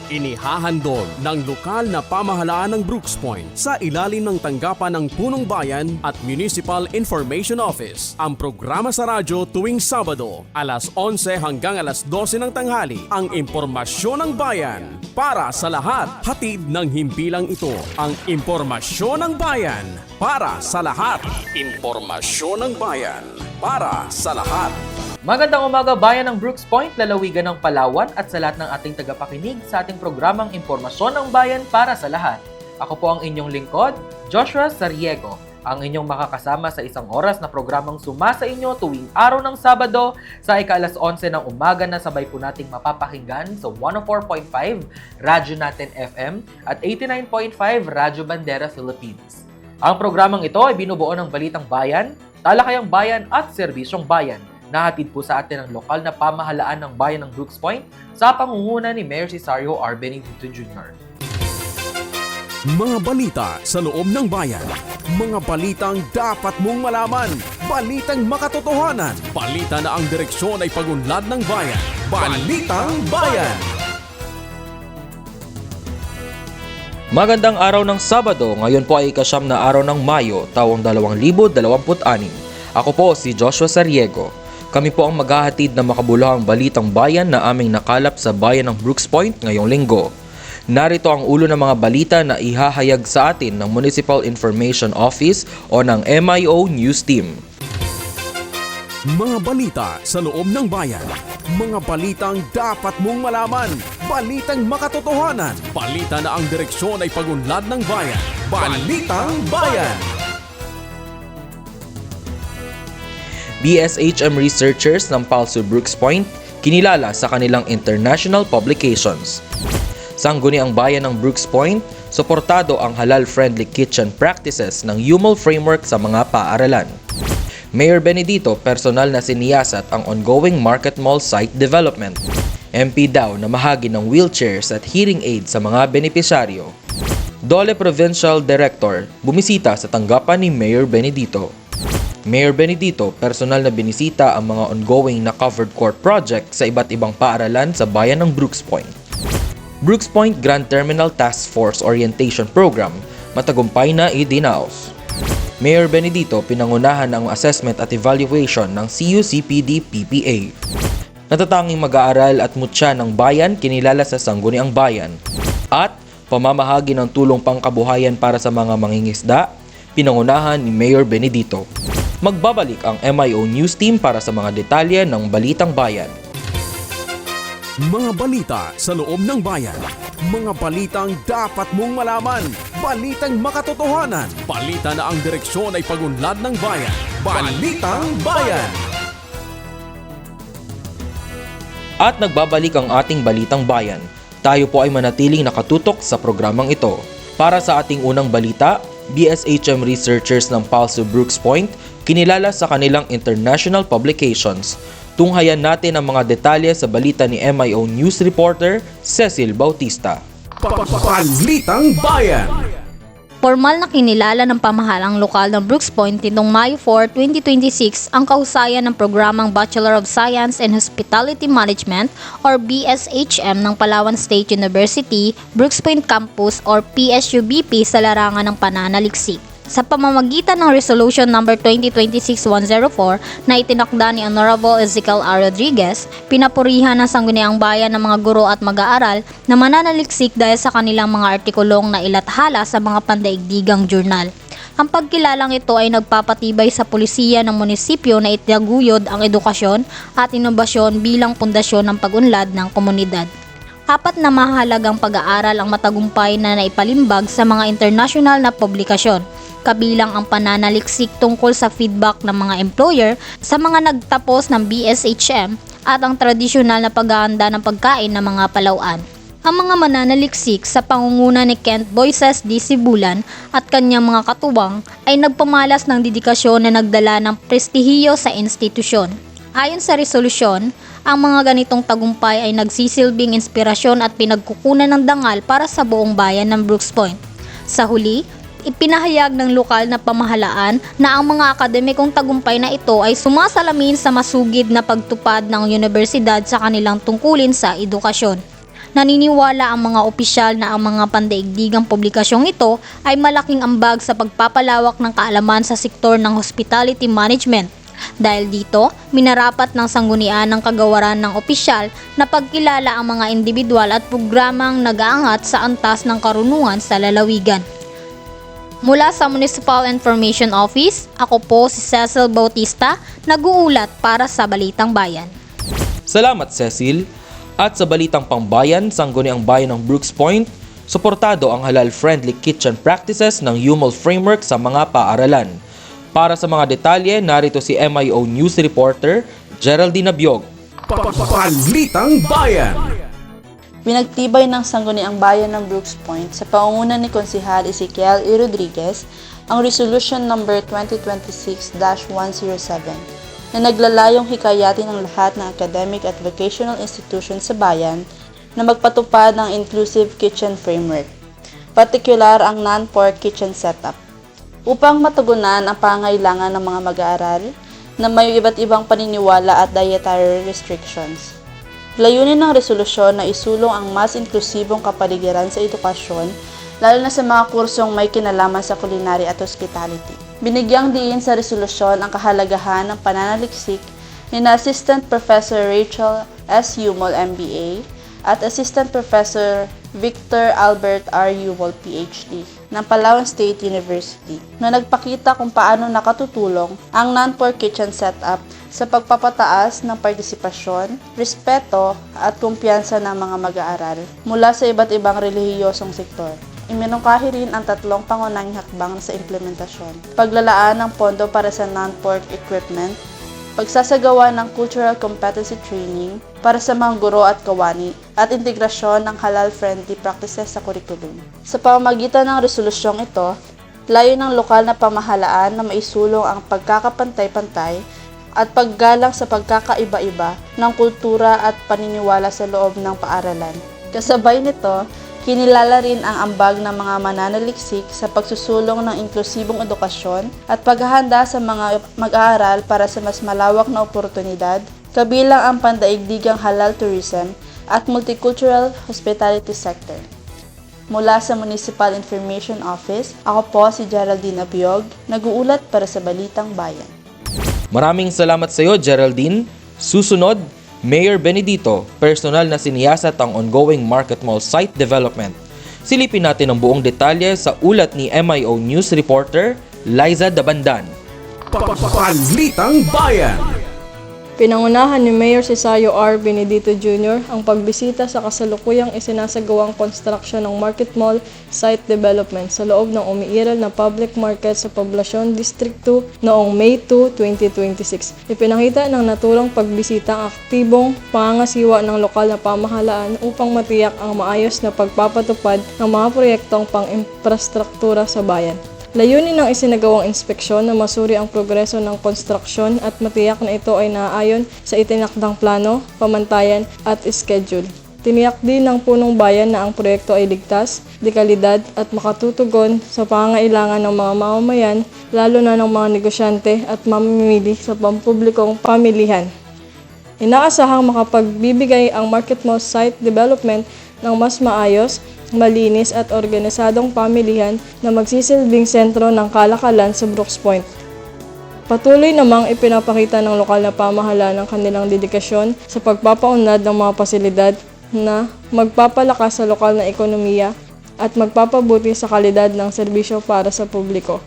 Inihahandog ng lokal na pamahalaan ng Brooks Point sa ilalim ng tanggapan ng Punong Bayan at Municipal Information Office ang programa sa radyo tuwing Sabado, alas 11 hanggang alas 12 ng tanghali, ang impormasyon ng bayan para sa lahat. Hatid ng himpilang ito, ang impormasyon ng bayan para sa lahat. Impormasyon ng bayan para sa lahat. Magandang umaga bayan ng Brooks Point, lalawigan ng Palawan at sa lahat ng ating tagapakinig sa ating programang Impormasyon ng Bayan para sa lahat. Ako po ang inyong lingkod, Joshua Sariego, ang inyong makakasama sa isang oras na programang sumasa inyo tuwing araw ng Sabado sa ika-alas 11 ng umaga na sabay po nating mapapakinggan sa 104.5 Radyo Natin FM at 89.5 Radyo Bandera Philippines. Ang programang ito ay binubuo ng Balitang Bayan, Talakayang Bayan at Serbisyong Bayan. Nahatid po sa atin ang lokal na pamahalaan ng bayan ng Brooks Point sa pangunguna ni Mayor Cesario R. Benedito Jr. Mga balita sa loob ng bayan. Mga balitang dapat mong malaman. Balitang makatotohanan. Balita na ang direksyon ay pagunlad ng bayan. Balitang Bayan! Magandang araw ng Sabado, ngayon po ay ika-9 na araw ng Mayo, taong 2026. Ako po si Joshua Sariego. Kami po ang maghahatid na makabuluhang balitang bayan na aming nakalap sa bayan ng Brooks Point ngayong linggo. Narito ang ulo ng mga balita na ihahayag sa atin ng Municipal Information Office o ng MIO News Team. Mga balita sa loob ng bayan. Mga balitang dapat mong malaman. Balitang makatotohanan. Balita na ang direksyon ay pagunlad ng bayan. Balitang Bayan! BSHM researchers ng PALSU Brooks Point kinilala sa kanilang international publications. Sangguniang bayan ng Brooks Point, suportado ang halal-friendly kitchen practices ng UMOL framework sa mga paaralan. Mayor Benedito personal na siniyasat ang ongoing Market Mall site development. MP daw na mahagi ng wheelchairs at hearing aids sa mga benepisyaryo. Dole Provincial Director bumisita sa tanggapan ni Mayor Benedito. Mayor Benedito personal na binisita ang mga ongoing na covered court project sa iba't ibang paaralan sa bayan ng Brooks Point. Brooks Point Grand Terminal Task Force Orientation Program matagumpay na idinaos. Mayor Benedito pinangunahan ang assessment at evaluation ng CUCPD-PPA. Natatanging mag-aaral at mutya ng bayan kinilala sa Sangguniang Bayan. At pamamahagi ng tulong pangkabuhayan para sa mga mangingisda, pinangunahan ni Mayor Benedito. Magbabalik ang MIO News Team para sa mga detalye ng Balitang Bayan. Mga balita sa loob ng bayan. Mga balitang dapat mong malaman. Balitang makatotohanan. Balita na ang direksyon ay pagunlad ng bayan. Balitang Bayan! At nagbabalik ang ating Balitang Bayan. Tayo po ay manatiling nakatutok sa programang ito. Para sa ating unang balita, BSHM researchers ng PALSU Brooks Point kinilala sa kanilang international publications. Tunghayan natin ang mga detalye sa balita ni MIO News reporter Cecil Bautista. Balitang Bayan! Formal na kinilala ng pamahalang lokal ng Brooks Point nitong Mayo 4, 2026 ang kahusayan ng programang Bachelor of Science in Hospitality Management or BSHM ng Palawan State University, Brooks Point Campus or PSUBP sa larangan ng pananaliksik. Sa pamamagitan ng Resolution No. 2026-104 na itinakda ni Honorable Ezekiel R. Rodriguez, pinapurihan ng Sangguniang Bayan ng mga guro at mag-aaral na mananaliksik dahil sa kanilang mga artikulong na ilathala sa mga pandaigdigang journal. Ang pagkilalang ito ay nagpapatibay sa pulisiya ng munisipyo na itaguyod ang edukasyon at inobasyon bilang pundasyon ng pag-unlad ng komunidad. Apat na mahalagang pag-aaral ang matagumpay na naipalimbag sa mga international na publikasyon, kabilang ang pananaliksik tungkol sa feedback ng mga employer sa mga nagtapos ng BSHM at ang tradisyonal na paghahanda ng pagkain ng mga palauan. Ang mga mananaliksik sa pangunguna ni Kent Boyces D. Sibulan at kanyang mga katuwang ay nagpamalas ng dedikasyon na nagdala ng prestihiyo sa institusyon. Ayon sa resolusyon, ang mga ganitong tagumpay ay nagsisilbing inspirasyon at pinagkukunan ng dangal para sa buong bayan ng Brooks Point. Sa huli, ipinahayag ng lokal na pamahalaan na ang mga akademikong tagumpay na ito ay sumasalamin sa masugid na pagtupad ng universidad sa kanilang tungkulin sa edukasyon. Naniniwala ang mga opisyal na ang mga pandaigdigang publikasyong ito ay malaking ambag sa pagpapalawak ng kaalaman sa sektor ng hospitality management. Dahil dito, minarapat ng sanggunian ng kagawaran ng opisyal na pagkilala ang mga individual at programang nag-aangat sa antas ng karunungan sa lalawigan. Mula sa Municipal Information Office, ako po si Cecil Bautista, nag-uulat para sa Balitang Bayan. Salamat, Cecil. At sa Balitang Pambayan, sangguniang bayan ng Brooks Point, suportado ang halal-friendly kitchen practices ng UMOL Framework sa mga paaralan. Para sa mga detalye, narito si MIO News reporter Geraldine Abiog. Balitang Bayan. Pinagtibay ng sangguniang bayan ng Brooks Point sa pangunguna ni Konsehal Ezekiel E. Rodriguez ang Resolution No. 2026-107 na naglalayong hikayatin ng lahat ng academic at vocational institutions sa bayan na magpatupad ng Inclusive Kitchen Framework, partikular ang non-pork kitchen setup, upang matugunan ang pangailangan ng mga mag-aaral na may iba't ibang paniniwala at dietary restrictions. Layunin ng resolusyon na isulong ang mas inklusibong kapaligiran sa edukasyon, lalo na sa mga kursong may kinalaman sa culinary at hospitality. Binigyang diin sa resolusyon ang kahalagahan ng pananaliksik ni Assistant Professor Rachel S. Umol, MBA, at Assistant Professor Victor Albert R. Umol, PhD, ng Palawan State University, na nagpakita kung paano nakatutulong ang non-pork kitchen setup sa pagpapataas ng partisipasyon, respeto at kumpiyansa ng mga mag-aaral mula sa iba't ibang relihiyosong sektor. Iminungkahi rin ang 3 pangunahing hakbang sa implementasyon: paglalaan ng pondo para sa non-pork equipment, pagsasagawa ng cultural competency training para sa mga guro at kawani, at integrasyon ng halal-friendly practices sa kurikulum. Sa pamamagitan ng resolusyong ito, layo ng lokal na pamahalaan na maisulong ang pagkakapantay-pantay at paggalang sa pagkakaiba-iba ng kultura at paniniwala sa loob ng paaralan. Kasabay nito, kinilala rin ang ambag ng mga mananaliksik sa pagsusulong ng inklusibong edukasyon at paghahanda sa mga mag-aaral para sa mas malawak na oportunidad, kabilang ang pandaigdigang halal tourism at multicultural hospitality sector. Mula sa Municipal Information Office, ako po si Geraldine Abiog, nag-uulat para sa Balitang Bayan. Maraming salamat sa iyo, Geraldine. Susunod, Mayor Benedito, personal na siniyasat ang ongoing Market Mall site development. Silipin natin ang buong detalye sa ulat ni MIO News reporter Liza Dabandan. Balitang Bayan. Pinangunahan ni Mayor Cesario R. Benedito Jr. ang pagbisita sa kasalukuyang isinasagawang konstruksyon ng Market Mall site development sa loob ng umiiral na public market sa Poblacion District 2 noong May 2, 2026. Ipinakita ng naturang pagbisita ang aktibong pangangasiwa ng lokal na pamahalaan upang matiyak ang maayos na pagpapatupad ng mga proyektong pang-infrastruktura sa bayan. Layunin ng isinagawang inspeksyon na masuri ang progreso ng konstruksyon at matiyak na ito ay naaayon sa itinakdang plano, pamantayan at schedule. Tiniyak din ng punong bayan na ang proyekto ay ligtas, dekalidad at makatutugon sa pangangailangan ng mga mamamayan, lalo na ng mga negosyante at mamimili sa pampublikong pamilihan. Inaasahang makapagbibigay ang Market Mall site development ng mas maayos, malinis at organisadong pamilihan na magsisilbing sentro ng kalakalan sa Brooks Point. Patuloy namang ipinapakita ng lokal na pamahalaan ang kanilang dedikasyon sa pagpapaunlad ng mga pasilidad na magpapalakas sa lokal na ekonomiya at magpapabuti sa kalidad ng serbisyo para sa publiko.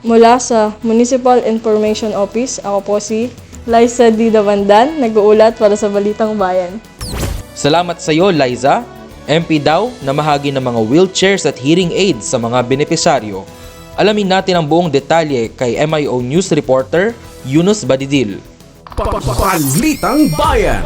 Mula sa Municipal Information Office, ako po si Liza D. Dabandan, nag-uulat para sa Balitang Bayan. Salamat sa iyo, Liza. MP daw na mahagi ng mga wheelchairs at hearing aids sa mga benepisaryo. Alamin natin ang buong detalye kay MIO News reporter Yunus Badidil. Balitang Bayan.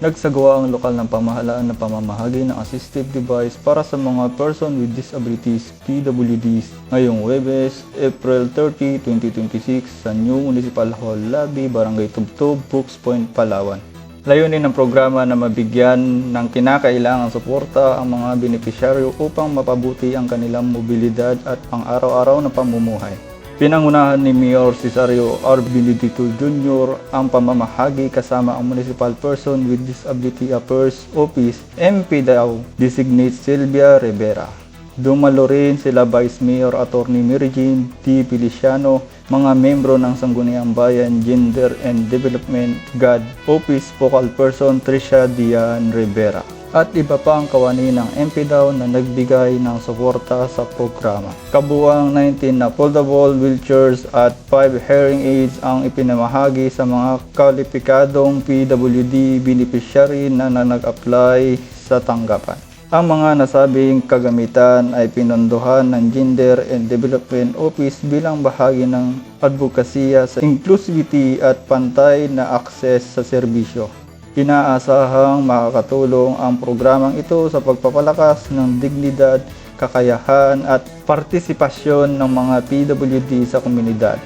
Nagsagawa ang lokal ng pamahalaan na pamamahagi ng assistive device para sa mga person with disabilities, PWDs, ngayong Huwebes, April 30, 2026 sa New Municipal Hall Lobby, Barangay Tubtub, Brooks Point, Palawan. Layunin ng programa na mabigyan ng kinakailangang suporta ang mga benepisyaryo upang mapabuti ang kanilang mobilidad at pang-araw-araw na pamumuhay. Pinangunahan ni Mayor Cesario R. Benedito Jr. ang pamamahagi kasama ang Municipal Person with Disability Affairs Office, MPDAO, designate Sylvia Rivera. Dumalo rin sila Vice Mayor Attorney Mary Jean T. Feliciano, mga membro ng Sangguniang Bayan Gender and Development GAD Office Focal Person Tricia Dian Rivera, at iba pa ang kawani ng MPDAO na nagbigay ng suporta sa programa. Kabuang 19 na foldable wheelchairs at 5 hearing aids ang ipinamahagi sa mga kwalipikadong PWD beneficiary na nag-apply sa tanggapan. Ang mga nasabing kagamitan ay pinondohan ng Gender and Development Office bilang bahagi ng advokasya sa inclusivity at pantay na akses sa serbisyo. Inaasahang makakatulong ang programang ito sa pagpapalakas ng dignidad, kakayahan at partisipasyon ng mga PWD sa komunidad.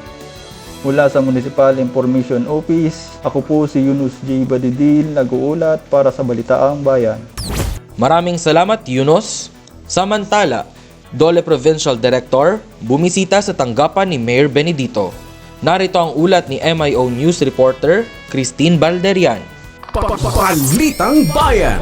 Mula sa Municipal Information Office, ako po si Yunus J. Badidil, nag-uulat para sa Balitaang Bayan. Maraming salamat, Yunus. Samantala, Dole Provincial Director bumisita sa tanggapan ni Mayor Benedito. Narito ang ulat ni MIO News reporter Christine Balderian. Balitang Bayan.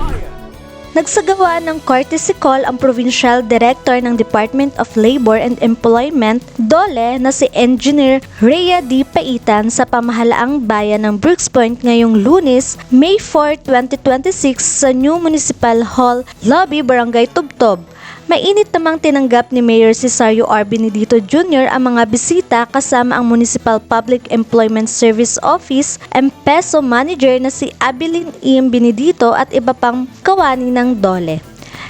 Nagsagawa ng courtesy call ang Provincial Director ng Department of Labor and Employment, DOLE, na si Engineer Rhea D. Paitan sa pamahalaang bayan ng Brooks Point ngayong Lunes, May 4, 2026 sa New Municipal Hall Lobby, Barangay Tubtob. Mainit namang tinanggap ni Mayor Cesario R. Benedito Jr. ang mga bisita kasama ang Municipal Public Employment Service Office, MPESO Manager na si Abilin M. Benedito at iba pang kawani ng DOLE.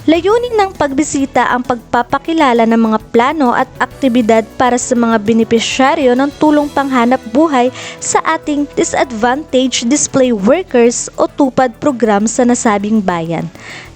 Layunin ng pagbisita ang pagpapakilala ng mga plano at aktibidad para sa mga benepisyaryo ng tulong panghanap buhay sa ating Disadvantaged Display Workers o TUPAD program sa nasabing bayan.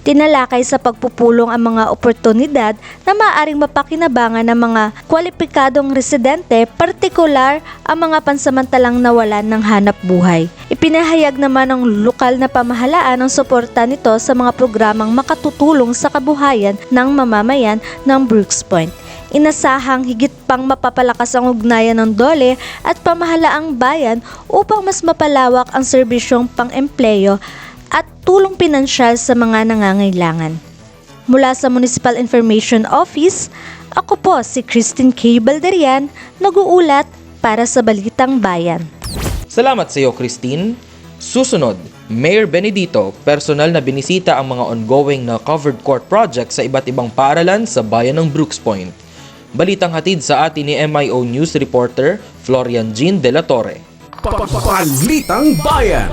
Tinalakay sa pagpupulong ang mga oportunidad na maaaring mapakinabangan ng mga kwalipikadong residente, partikular ang mga pansamantalang nawalan ng hanap buhay. Ipinahayag naman ng lokal na pamahalaan ang suporta nito sa mga programang makatutulong sa kabuhayan ng mamamayan ng Brooks Point. Inasahang higit pang mapapalakas ang ugnayan ng DOLE at pamahalaang bayan upang mas mapalawak ang serbisyong pang-empleyo at tulong pinansyal sa mga nangangailangan. Mula sa Municipal Information Office, ako po si Christine K. Balderian, nag-uulat para sa Balitang Bayan. Salamat sa iyo, Christine. Susunod, Mayor Benedito, personal na binisita ang mga ongoing na covered court project sa iba't ibang paaralan sa bayan ng Brooks Point. Balitang hatid sa atin ni MIO News reporter Florian Jean de la Torre. Balitang Bayan.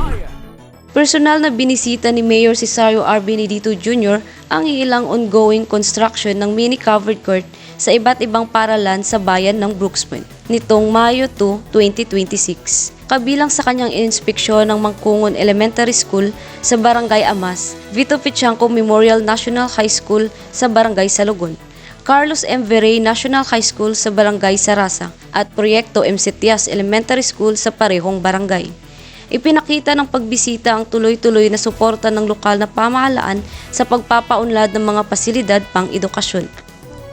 Personal na binisita ni Mayor Cesario R. Benedito Jr. ang ilang ongoing construction ng mini covered court sa iba't ibang paaralan sa bayan ng Brooks Point nitong Mayo 2, 2026. Kabilang sa kanyang inspeksyon ng Mangkungon Elementary School sa Barangay Amas, Vito Pichanco Memorial National High School sa Barangay Salugon, Carlos M. Verey National High School sa Barangay Sarasa at Proyekto M. Setias Elementary School sa parehong barangay. Ipinakita ng pagbisita ang tuloy-tuloy na suporta ng lokal na pamahalaan sa pagpapaunlad ng mga pasilidad pang-edukasyon.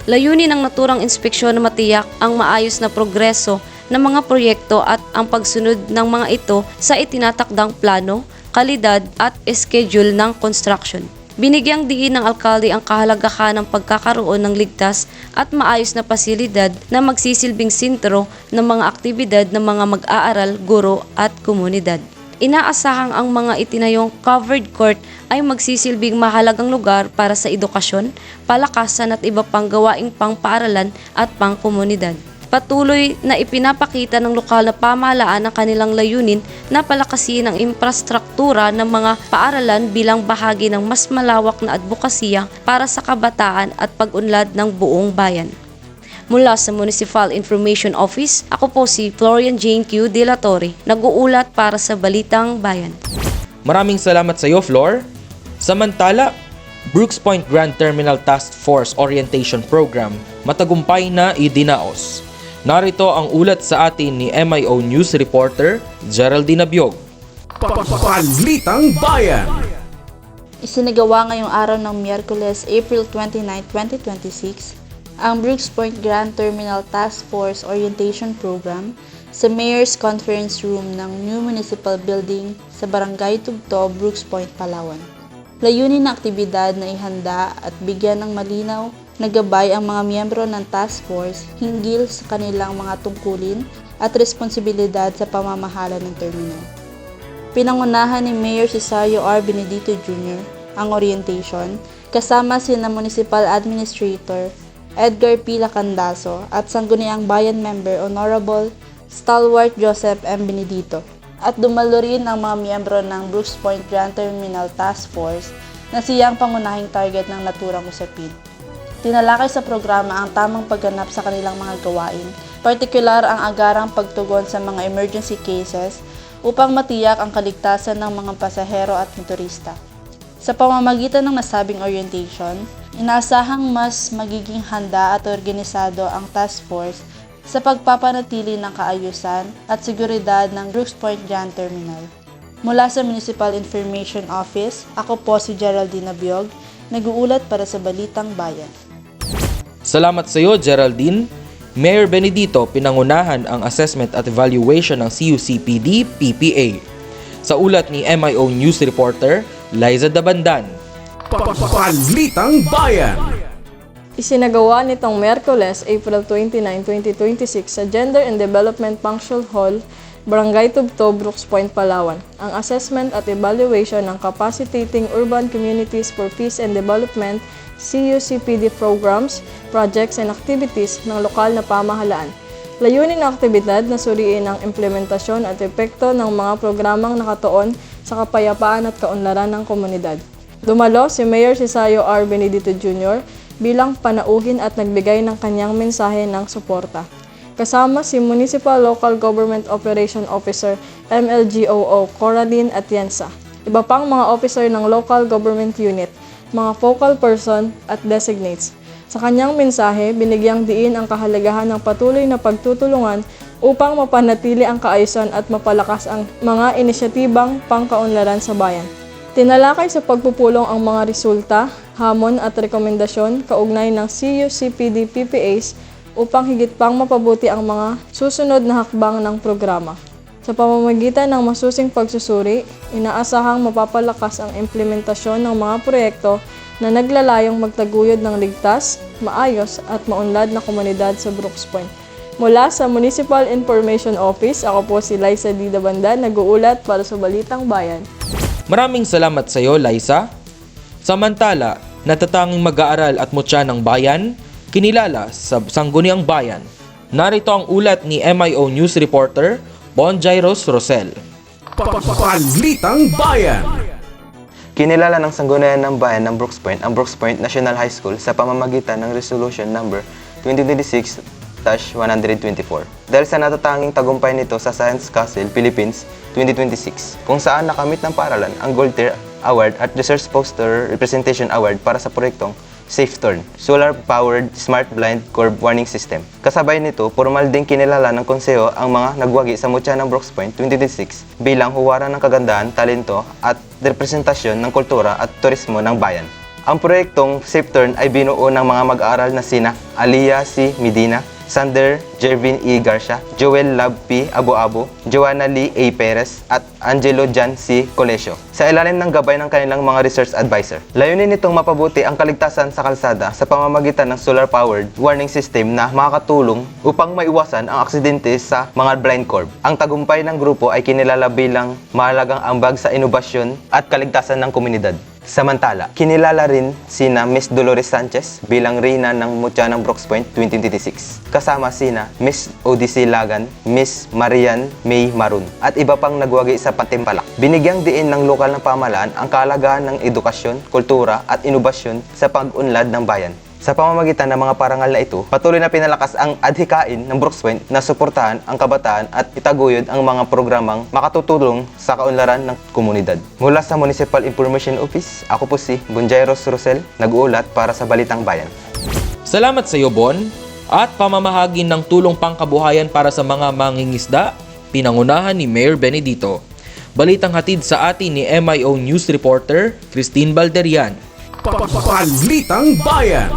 Layunin ng naturang inspeksyon na matiyak ang maayos na progreso ng mga proyekto at ang pagsunod ng mga ito sa itinatakdang plano, kalidad at schedule ng construction. Binigyang diin ng alkalde ang kahalagahan ng pagkakaroon ng ligtas at maayos na pasilidad na magsisilbing sentro ng mga aktibidad ng mga mag-aaral, guro at komunidad. Inaasahang ang mga itinayong covered court ay magsisilbing mahalagang lugar para sa edukasyon, palakasan at iba pang gawaing pang-paaralan at pang-komunidad. Patuloy na ipinapakita ng lokal na pamahalaan ang kanilang layunin na palakasin ang infrastruktura ng mga paaralan bilang bahagi ng mas malawak na advokasya para sa kabataan at pag-unlad ng buong bayan. Mula sa Municipal Information Office, ako po si Florian Jane Q. de la Torre, nag-uulat para sa Balitang Bayan. Maraming salamat sa iyo, Flor. Samantala, Brooks Point Grand Terminal Task Force Orientation Program matagumpay na idinaos. Narito ang ulat sa atin ni MIO News reporter Geraldine Abiog. Balitang Bayan. Isinagawa ngayong araw ng Miyerkules, April 29, 2026, ang Brooks Point Grand Terminal Task Force Orientation Program sa Mayor's Conference Room ng New Municipal Building sa Barangay Tugto, Brooks Point, Palawan. Layunin ng aktibidad na ihanda at bigyan ng malinaw na gabay ang mga miyembro ng task force hinggil sa kanilang mga tungkulin at responsibilidad sa pamamahala ng terminal. Pinangunahan ni Mayor Cesario R. Benedito Jr. ang orientation kasama sina Municipal Administrator Edgar P. Lacandaso at Sangguniang Bayan Member Honorable Stalwart Joseph M. Benedito. At dumalo rin ang mga miyembro ng Brooks Point Grand Terminal Task Force na siyang pangunahing target ng naturang usapin. Tinalakay sa programa ang tamang pagganap sa kanilang mga gawain, partikular ang agarang pagtugon sa mga emergency cases upang matiyak ang kaligtasan ng mga pasahero at motorista. Sa pamamagitan ng nasabing orientation, inaasahang mas magiging handa at organisado ang task force sa pagpapanatili ng kaayusan at seguridad ng Brooks Point Grand Terminal. Mula sa Municipal Information Office, ako po si Geraldine Abiog, nag-uulat para sa Balitang Bayan. Salamat sa iyo, Geraldine. Mayor Benedito pinangunahan ang assessment at evaluation ng CUCPD-PPA. Sa ulat ni MIO News Reporter, Liza Dabandan. Balitang Bayan. Isinagawa nitong Miyerkules, April 29, 2026 sa Gender and Development Functional Hall, Barangay Tugto, Brooks Point, Palawan, ang assessment at evaluation ng Capacitating Urban Communities for Peace and Development CUCPD programs, projects, and activities ng lokal na pamahalaan. Layunin ng aktibidad na suriin ang implementasyon at epekto ng mga programang nakatuon sa kapayapaan at kaunlaran ng komunidad. Dumalo si Mayor Cesario R. Benedito Jr. bilang panauhin at nagbigay ng kanyang mensahe ng suporta. Kasama si Municipal Local Government Operation Officer MLGOO Coraline Atienza, iba pang mga officer ng local government unit, mga focal person at designates. Sa kanyang mensahe, binigyang diin ang kahalagahan ng patuloy na pagtutulungan upang mapanatili ang kaayusan at mapalakas ang mga inisyatibang pangkaunlaran sa bayan. Tinalakay sa pagpupulong ang mga resulta, hamon at rekomendasyon kaugnay ng CUCPD-PPAs upang higit pang mapabuti ang mga susunod na hakbang ng programa. Sa pamamagitan ng masusing pagsusuri, inaasahang mapapalakas ang implementasyon ng mga proyekto na naglalayong magtaguyod ng ligtas, maayos at maunlad na komunidad sa Brooks Point. Mula sa Municipal Information Office, ako po si Liza D. Dabandan, nag-uulat para sa Balitang Bayan. Maraming salamat sa iyo, Liza. Samantala, natatanging mag-aaral at mutya ng bayan, kinilala sa Sangguniang Bayan. Narito ang ulat ni MIO News Reporter Bon Jairos Rosel. Balitang Bayan. Kinilala ng Sangguniang ng Bayan ng Brooks Point ang Brooks Point National High School sa pamamagitan ng Resolution Number 2026-124 dahil sa natatanging tagumpay nito sa Science Castle, Philippines 2026 kung saan nakamit ng paaralan ang Gold Tier Award at Research Poster Representation Award para sa proyektong SafeTurn, Solar-Powered Smart Blind Curb Warning System. Kasabay nito, formal din kinilala ng konseho ang mga nagwagi sa mutya ng Brooks Point 2026 bilang huwaran ng kagandahan, talento at representasyon ng kultura at turismo ng bayan. Ang proyektong SafeTurn ay binuo ng mga mag-aaral na sina Aliyah C. Medina, Sander Jervin E. Garcia, Joel Lab P. Abo-Abo, Joanna Lee A. Perez, at Angelo Jan C. Colesio sa ilalim ng gabay ng kanilang mga research advisor. Layunin nitong mapabuti ang kaligtasan sa kalsada sa pamamagitan ng solar-powered warning system na makakatulong upang maiwasan ang aksidente sa mga blind curb. Ang tagumpay ng grupo ay kinilala bilang mahalagang ambag sa inobasyon at kaligtasan ng komunidad. Samantala, kinilala rin sina Miss Dolores Sanchez bilang reyna ng mutya ng Brooks Point 2026. Kasama sina Miss Odyssey Lagan, Miss Marian May Marun at iba pang nagwagi sa Patimpalak. Binigyang diin ng lokal na pamahalaan ang kahalagahan ng edukasyon, kultura at inobasyon sa pag-unlad ng bayan. Sa pamamagitan ng mga parangal na ito, patuloy na pinalakas ang adhikain ng Brooks Point na suportahan ang kabataan at itaguyod ang mga programang makatutulong sa kaunlaran ng komunidad. Mula sa Municipal Information Office, ako po si Bon Jairos Rosel, nag-uulat para sa Balitang Bayan. Salamat sa iyo, Bon. At pamamahagi ng tulong pangkabuhayan para sa mga mangingisda, pinangunahan ni Mayor Benedito. Balitang hatid sa atin ni MIO News Reporter Christine Balderian. Balitang Bayan.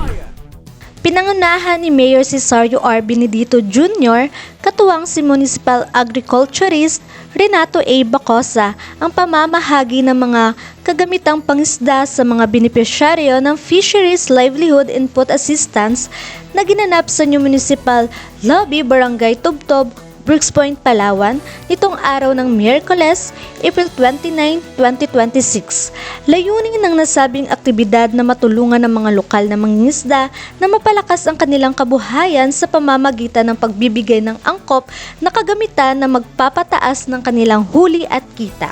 Pinangunahan ni Mayor Cesario R. Benedito Jr., katuwang si Municipal Agriculturist Renato A. Bacosa ang pamamahagi ng mga kagamitang pangisda sa mga benepisyaryo ng Fisheries Livelihood Input Assistance na ginanap sa New Municipal Lobby, Barangay Tubtob, Brooks Point, Palawan, nitong araw ng Miyerkules, April 29, 2026. Layunin ng nasabing aktibidad na matulungan ng mga lokal na mangingisda na mapalakas ang kanilang kabuhayan sa pamamagitan ng pagbibigay ng angkop na kagamitan na magpapataas ng kanilang huli at kita.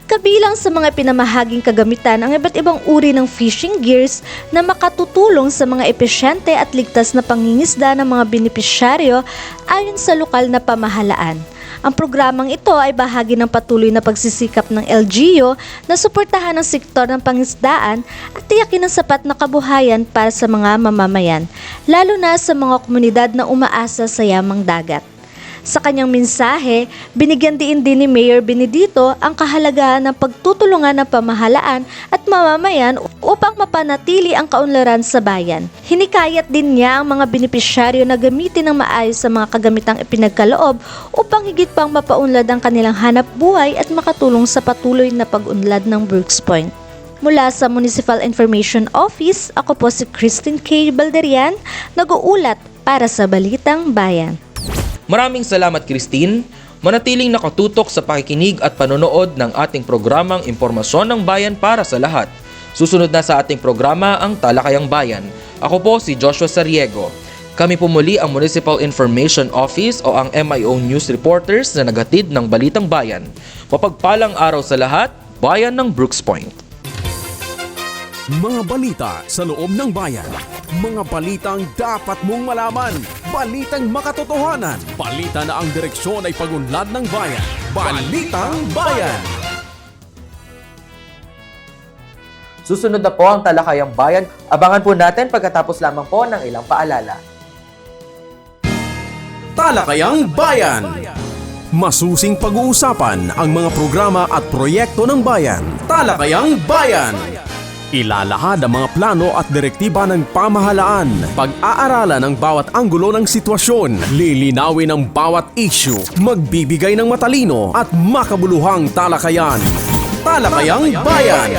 Kabilang sa mga pinamahaging kagamitan ang iba't ibang uri ng fishing gears na makatutulong sa mga epesyente at ligtas na pangingisda ng mga benepisyaryo ayon sa lokal na pamahalaan. Ang programang ito ay bahagi ng patuloy na pagsisikap ng LGU na suportahan ang sektor ng pangisdaan at tiyakin ang sapat na kabuhayan para sa mga mamamayan, lalo na sa mga komunidad na umaasa sa yamang dagat. Sa kanyang mensahe, binigyan din ni Mayor Benedito ang kahalagahan ng pagtutulungan ng pamahalaan at mamamayan upang mapanatili ang kaunlaran sa bayan. Hinikayat din niya ang mga benepisyaryo na gamitin ng maayos sa mga kagamitang ipinagkaloob upang higit pang mapaunlad ang kanilang hanap buhay at makatulong sa patuloy na pag-unlad ng Brooks Point. Mula sa Municipal Information Office, ako po si Christine K. Balderian, nag-uulat para sa Balitang Bayan. Maraming salamat, Christine. Manatiling nakatutok sa pakikinig at panonood ng ating programang Impormasyon ng Bayan para sa lahat. Susunod na sa ating programa ang Talakayang Bayan. Ako po si Joshua Sariego. Kami po muli ang Municipal Information Office o ang MIO News Reporters na naghatid ng Balitang Bayan. Mapagpalang araw sa lahat, Bayan ng Brooks Point. Mga balita sa loob ng bayan. Mga balitang dapat mong malaman. Balitang makatotohanan. Balita na ang direksyon ay pag-unlad ng bayan. Balitang Bayan. Susunod na po ang Talakayang Bayan. Abangan po natin pagkatapos lamang po ng ilang paalala. Talakayang Bayan. Masusing pag-uusapan ang mga programa at proyekto ng bayan. Talakayang Bayan. Ilalahad ang mga plano at direktiba ng pamahalaan. Pag-aaralan ang bawat anggulo ng sitwasyon. Lilinawin ang bawat issue. Magbibigay ng matalino at makabuluhang talakayan. Talakayang Bayan.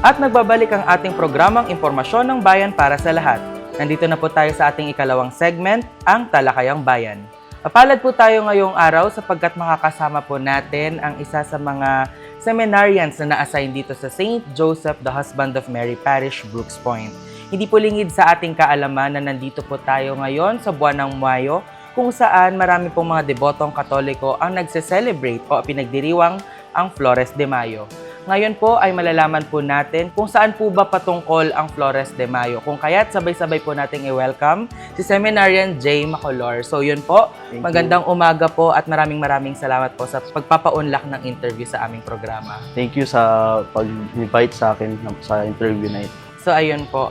At nagbabalik ang ating programang Impormasyon ng Bayan para sa lahat. Nandito na po tayo sa ating ikalawang segment, ang Talakayang Bayan. Mapalad po tayo ngayong araw sapagkat makakasama po natin ang isa sa mga seminarians na na-assign dito sa St. Joseph the Husband of Mary Parish, Brooks Point. Hindi po lingid sa ating kaalaman na nandito po tayo ngayon sa buwan ng Mayo kung saan marami pong mga debotong Katoliko ang nagse-celebrate o pinagdiriwang ang Flores de Mayo. Ngayon po ay malalaman po natin kung saan po ba patungkol ang Flores de Mayo. Kung kaya't sabay-sabay po nating i-welcome si Seminarian Jay Macolor. So yun po, magandang umaga po at maraming salamat po sa pagpapaunlak ng interview sa aming programa. Thank you sa pag-invite sa akin sa interview na ito. So ayun po,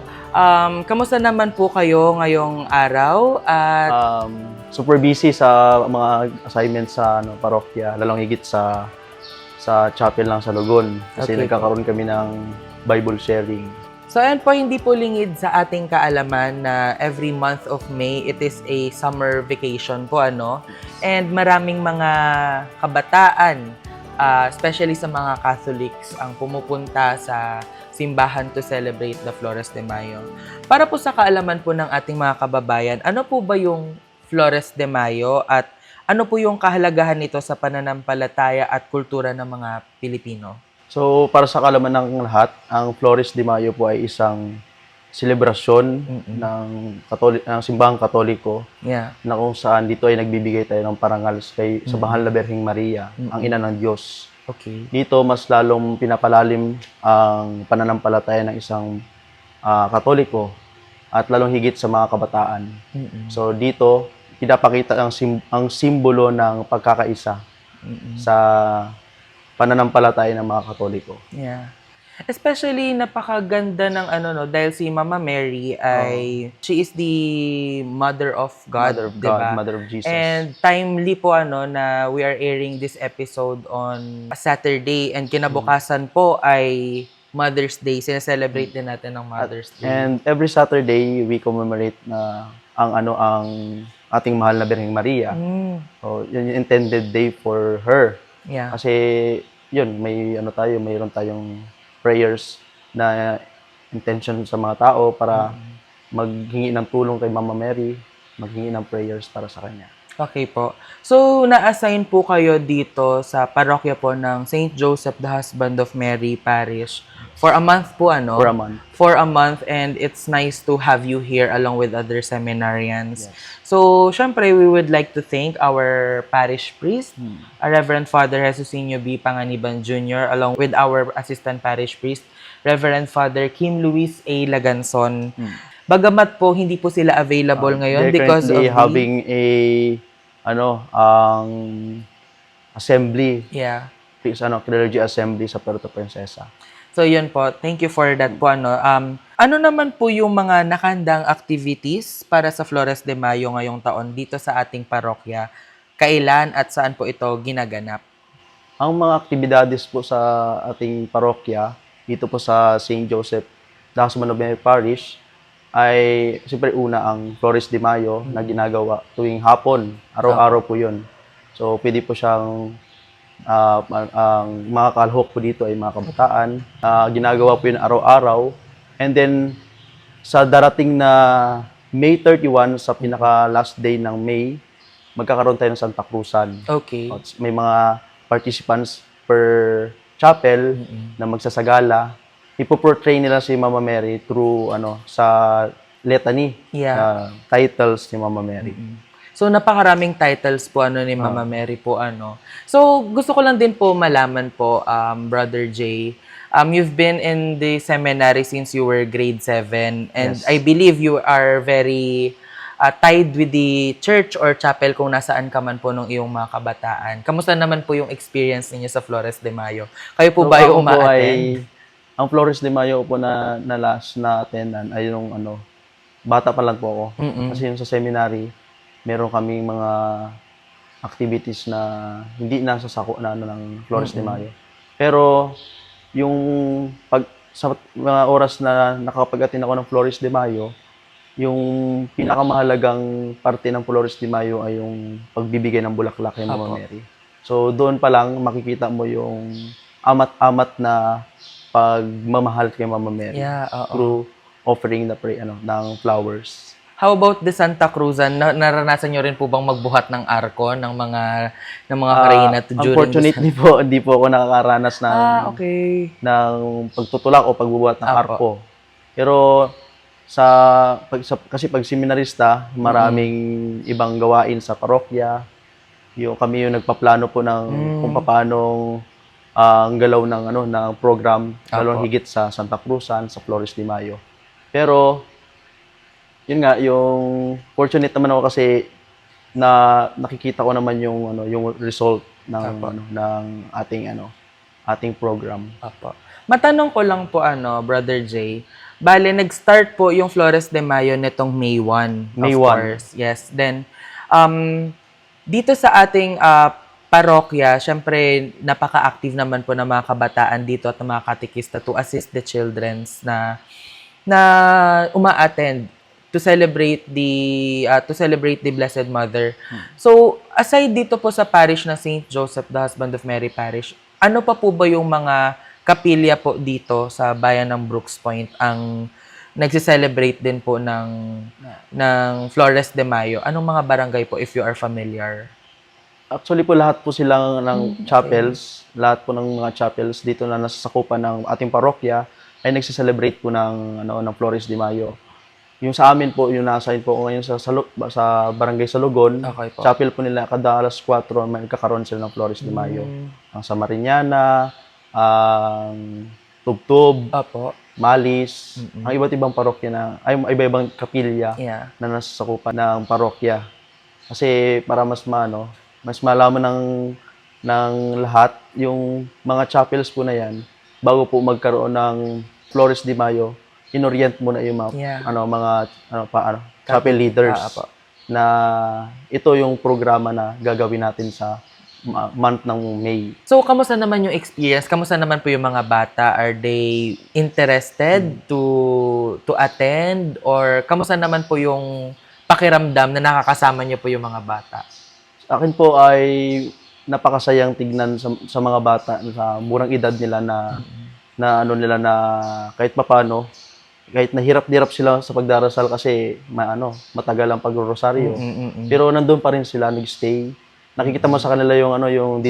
kamusta naman po kayo ngayong araw? At Super busy sa mga assignments sa parokya, lalong higit sa chapel lang sa Logon kasi Okay nagkakaroon kami ng Bible sharing. So ayan po, hindi po lingid sa ating kaalaman na every month of May, it is a summer vacation po, ano? And maraming mga kabataan, especially sa mga Catholics, ang pumupunta sa simbahan to celebrate the Flores de Mayo. Para po sa kaalaman po ng ating mga kababayan, ano po ba yung Flores de Mayo at ano po yung kahalagahan nito sa pananampalataya at kultura ng mga Pilipino? So, para sa kaalaman ng lahat, ang Flores de Mayo po ay isang selebrasyon ng simbahang Katoliko na kung saan dito ay nagbibigay tayo ng parangal sa Mahal na Birheng Maria, ang ina ng Diyos. Okay. Dito, mas lalong pinapalalim ang pananampalataya ng isang Katoliko at lalong higit sa mga kabataan. So, dito, pinapakita ang simbolo ng pagkakaisa sa pananampalataya ng mga Katoliko. Yeah. Especially napakaganda ng dahil si Mama Mary ay she is the Mother of God, Mother of diba? God, Mother of Jesus. And timely po na we are airing this episode on a Saturday and kinabukasan po ay Mother's Day. Sineselebrate din natin ng Mother's Day. And every Saturday, we commemorate na ang ating mahal na Birheng Maria. So, yun yung intended day for her. Yeah. Kasi, yun, mayroon tayong prayers na intention sa mga tao para maghingi ng tulong kay Mama Mary, maghingi ng prayers para sa kanya. Okay po. So, na-assign po kayo dito sa parokya po ng St. Joseph, the Husband of Mary Parish for a month po, ano? For a month. For a month, and it's nice to have you here along with other seminarians. Yes. So, syempre, we would like to thank our parish priest, Reverend Father Jesusinio B. Panganiban Jr., along with our assistant parish priest, Reverend Father Kim Luis A. Laganson. Bagamat po, hindi po sila available ngayon They're because of currently having assembly, Yeah. clergy assembly sa Puerto Princesa. So, yun po. Thank you for that po. Ano naman po yung mga nakandang activities para sa Flores de Mayo ngayong taon dito sa ating parokya? Kailan at saan po ito ginaganap? Ang mga aktibidades po sa ating parokya, dito po sa St. Joseph, the Husband of Mary Parish, ay siyempre una ang Flores de Mayo na ginagawa tuwing hapon. Araw-araw po yun. So, pwede po siyang ang mga kalahok po dito ay mga kabataan. Ginagawa po yun araw-araw. And then, sa darating na May 31, sa pinaka-last day ng May, magkakaroon tayo ng Santa Cruzan. Okay. May mga participants per chapel na magsasagala. Ipoportray nila si Mama Mary through sa litany, Yeah. titles ni Mama Mary. So, napakaraming titles po ni Mama Mary po. So, gusto ko lang din po malaman po, Brother Jay, you've been in the seminary since you were grade 7, and Yes. I believe you are very tied with the church or chapel kung nasaan ka man po ng iyong mga kabataan. Kamusta naman po yung experience ninyo sa Flores de Mayo? Kayo po ba yung uma-attend? Ang Flores de Mayo po na last na attendan ay yung bata pa lang po ako. Kasi yung sa seminary, meron kaming mga activities na hindi nasasako na ng Flores de Mayo. Pero yung sa mga oras na nakapag-attend ako ng Flores de Mayo, yung pinakamahalagang parte ng Flores de Mayo ay yung pagbibigay ng bulaklak kay Mama Mary. So doon pa lang makikita mo yung amat-amat na pagmamahal kay Mama Mary through offering ng flowers. How about the Santa Cruzan? Naranasan nyo rin po bang magbuhat ng arko ng mga karina during Unfortunately po, hindi po ako nakakaranas ng okay. ng pagtutulak o pagbubuhat ng arko. Pero kasi pag seminarista, maraming ibang gawain sa parokya. Kami yung nagpaplano po ng kung paano ang galaw ng program, lalong higit sa Santa Cruzan, sa Flores de Mayo. Pero yun nga, yung fortunate naman ako kasi na nakikita ko naman yung result ng ating program. Matanong ko lang po Brother Jay, bale nag-start po yung Flores de Mayo nitong May 1, May of 1. course. Yes. Then dito sa ating parokya, syempre napaka-active naman po ng mga kabataan dito at ng mga katekista to assist the children na uma-attend to celebrate the Blessed Mother. So, aside dito po sa parish na St. Joseph, the Husband of Mary Parish, ano pa po ba yung mga kapilya po dito sa bayan ng Brooks Point ang nagse-celebrate din po ng Flores de Mayo? Anong mga barangay po if you are familiar? Actually po lahat po silang ng chapels, lahat po ng mga chapels dito na nasasakupan ng ating parokya ay nagse-celebrate po ng Flores de Mayo. Yung sa amin po, yung nasa-assign po ngayon sa Barangay Salugon, Okay po. chapel po nila kada alas 4 may nagkakaroon sila ng Flores de Mayo. Ang sa Mariñana, ang Tubtub, Malis, ang iba't ibang parokya iba-ibang kapilya na nasasakupan ng parokya. Kasi para mas malaman ng lahat yung mga chapels po na yan, bago po magkaroon ng Flores de Mayo, inorient muna yung mga chapel leaders na ito yung programa na gagawin natin sa month ng May. So, kamusta naman yung experience? Kamusta naman po yung mga bata? Are they interested to attend? Or kamusta naman po yung pakiramdam na nakakasama niyo po yung mga bata? Sa akin po ay napakasayang tignan sa mga bata sa murang edad nila na ano nila na kahit papaano, kahit nahirap-hirap sila sa pagdarasal kasi matagal ang pagrorosaryo. Pero nandun pa rin sila, nag-stay. Nakikita mo sa kanila yung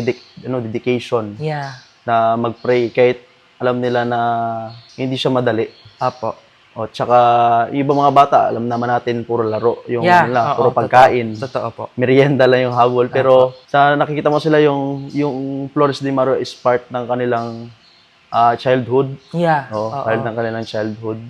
dedication Yeah. na mag-pray kahit alam nila na hindi siya madali. Apo. O tsaka yung ibang mga bata, alam naman natin puro laro, yung Yeah. puro Oo, pagkain. Totoo po. Merienda lang yung habol. Pero sa nakikita mo sila yung Flores de Mayo is part ng kanilang childhood. Yeah. Part ng kanilang childhood.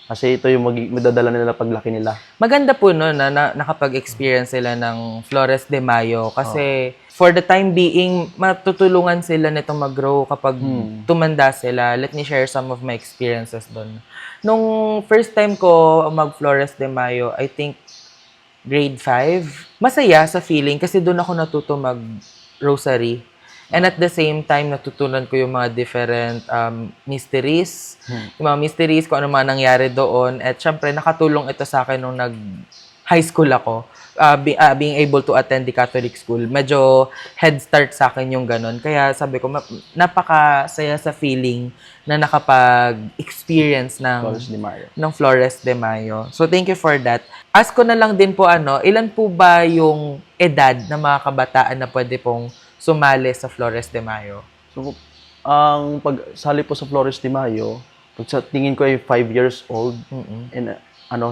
Kasi ito yung madadala nila paglaki nila. Maganda po no na nakapag-experience sila ng Flores de Mayo kasi for the time being matutulungan sila nitong mag-grow kapag tumanda sila. Let me share some of my experiences doon. Nung first time ko mag Flores de Mayo, I think grade 5, masaya sa feeling kasi doon ako natuto mag rosary. And at the same time, natutunan ko yung mga different mysteries. Yung mga mysteries, kung ano man nangyari doon. At syempre, nakatulong ito sa akin nung nag-high school ako. Being able to attend the Catholic school. Medyo head start sa akin yung ganun. Kaya sabi ko, napakasaya sa feeling na nakapag-experience ng Flores de Mayo. So, thank you for that. Ask ko na lang din po, ilan po ba yung edad ng mga kabataan na pwede pong sumali sa Flores de Mayo? So, ang pagsali po sa Flores de Mayo, sa tingin ko ay 5 years old. And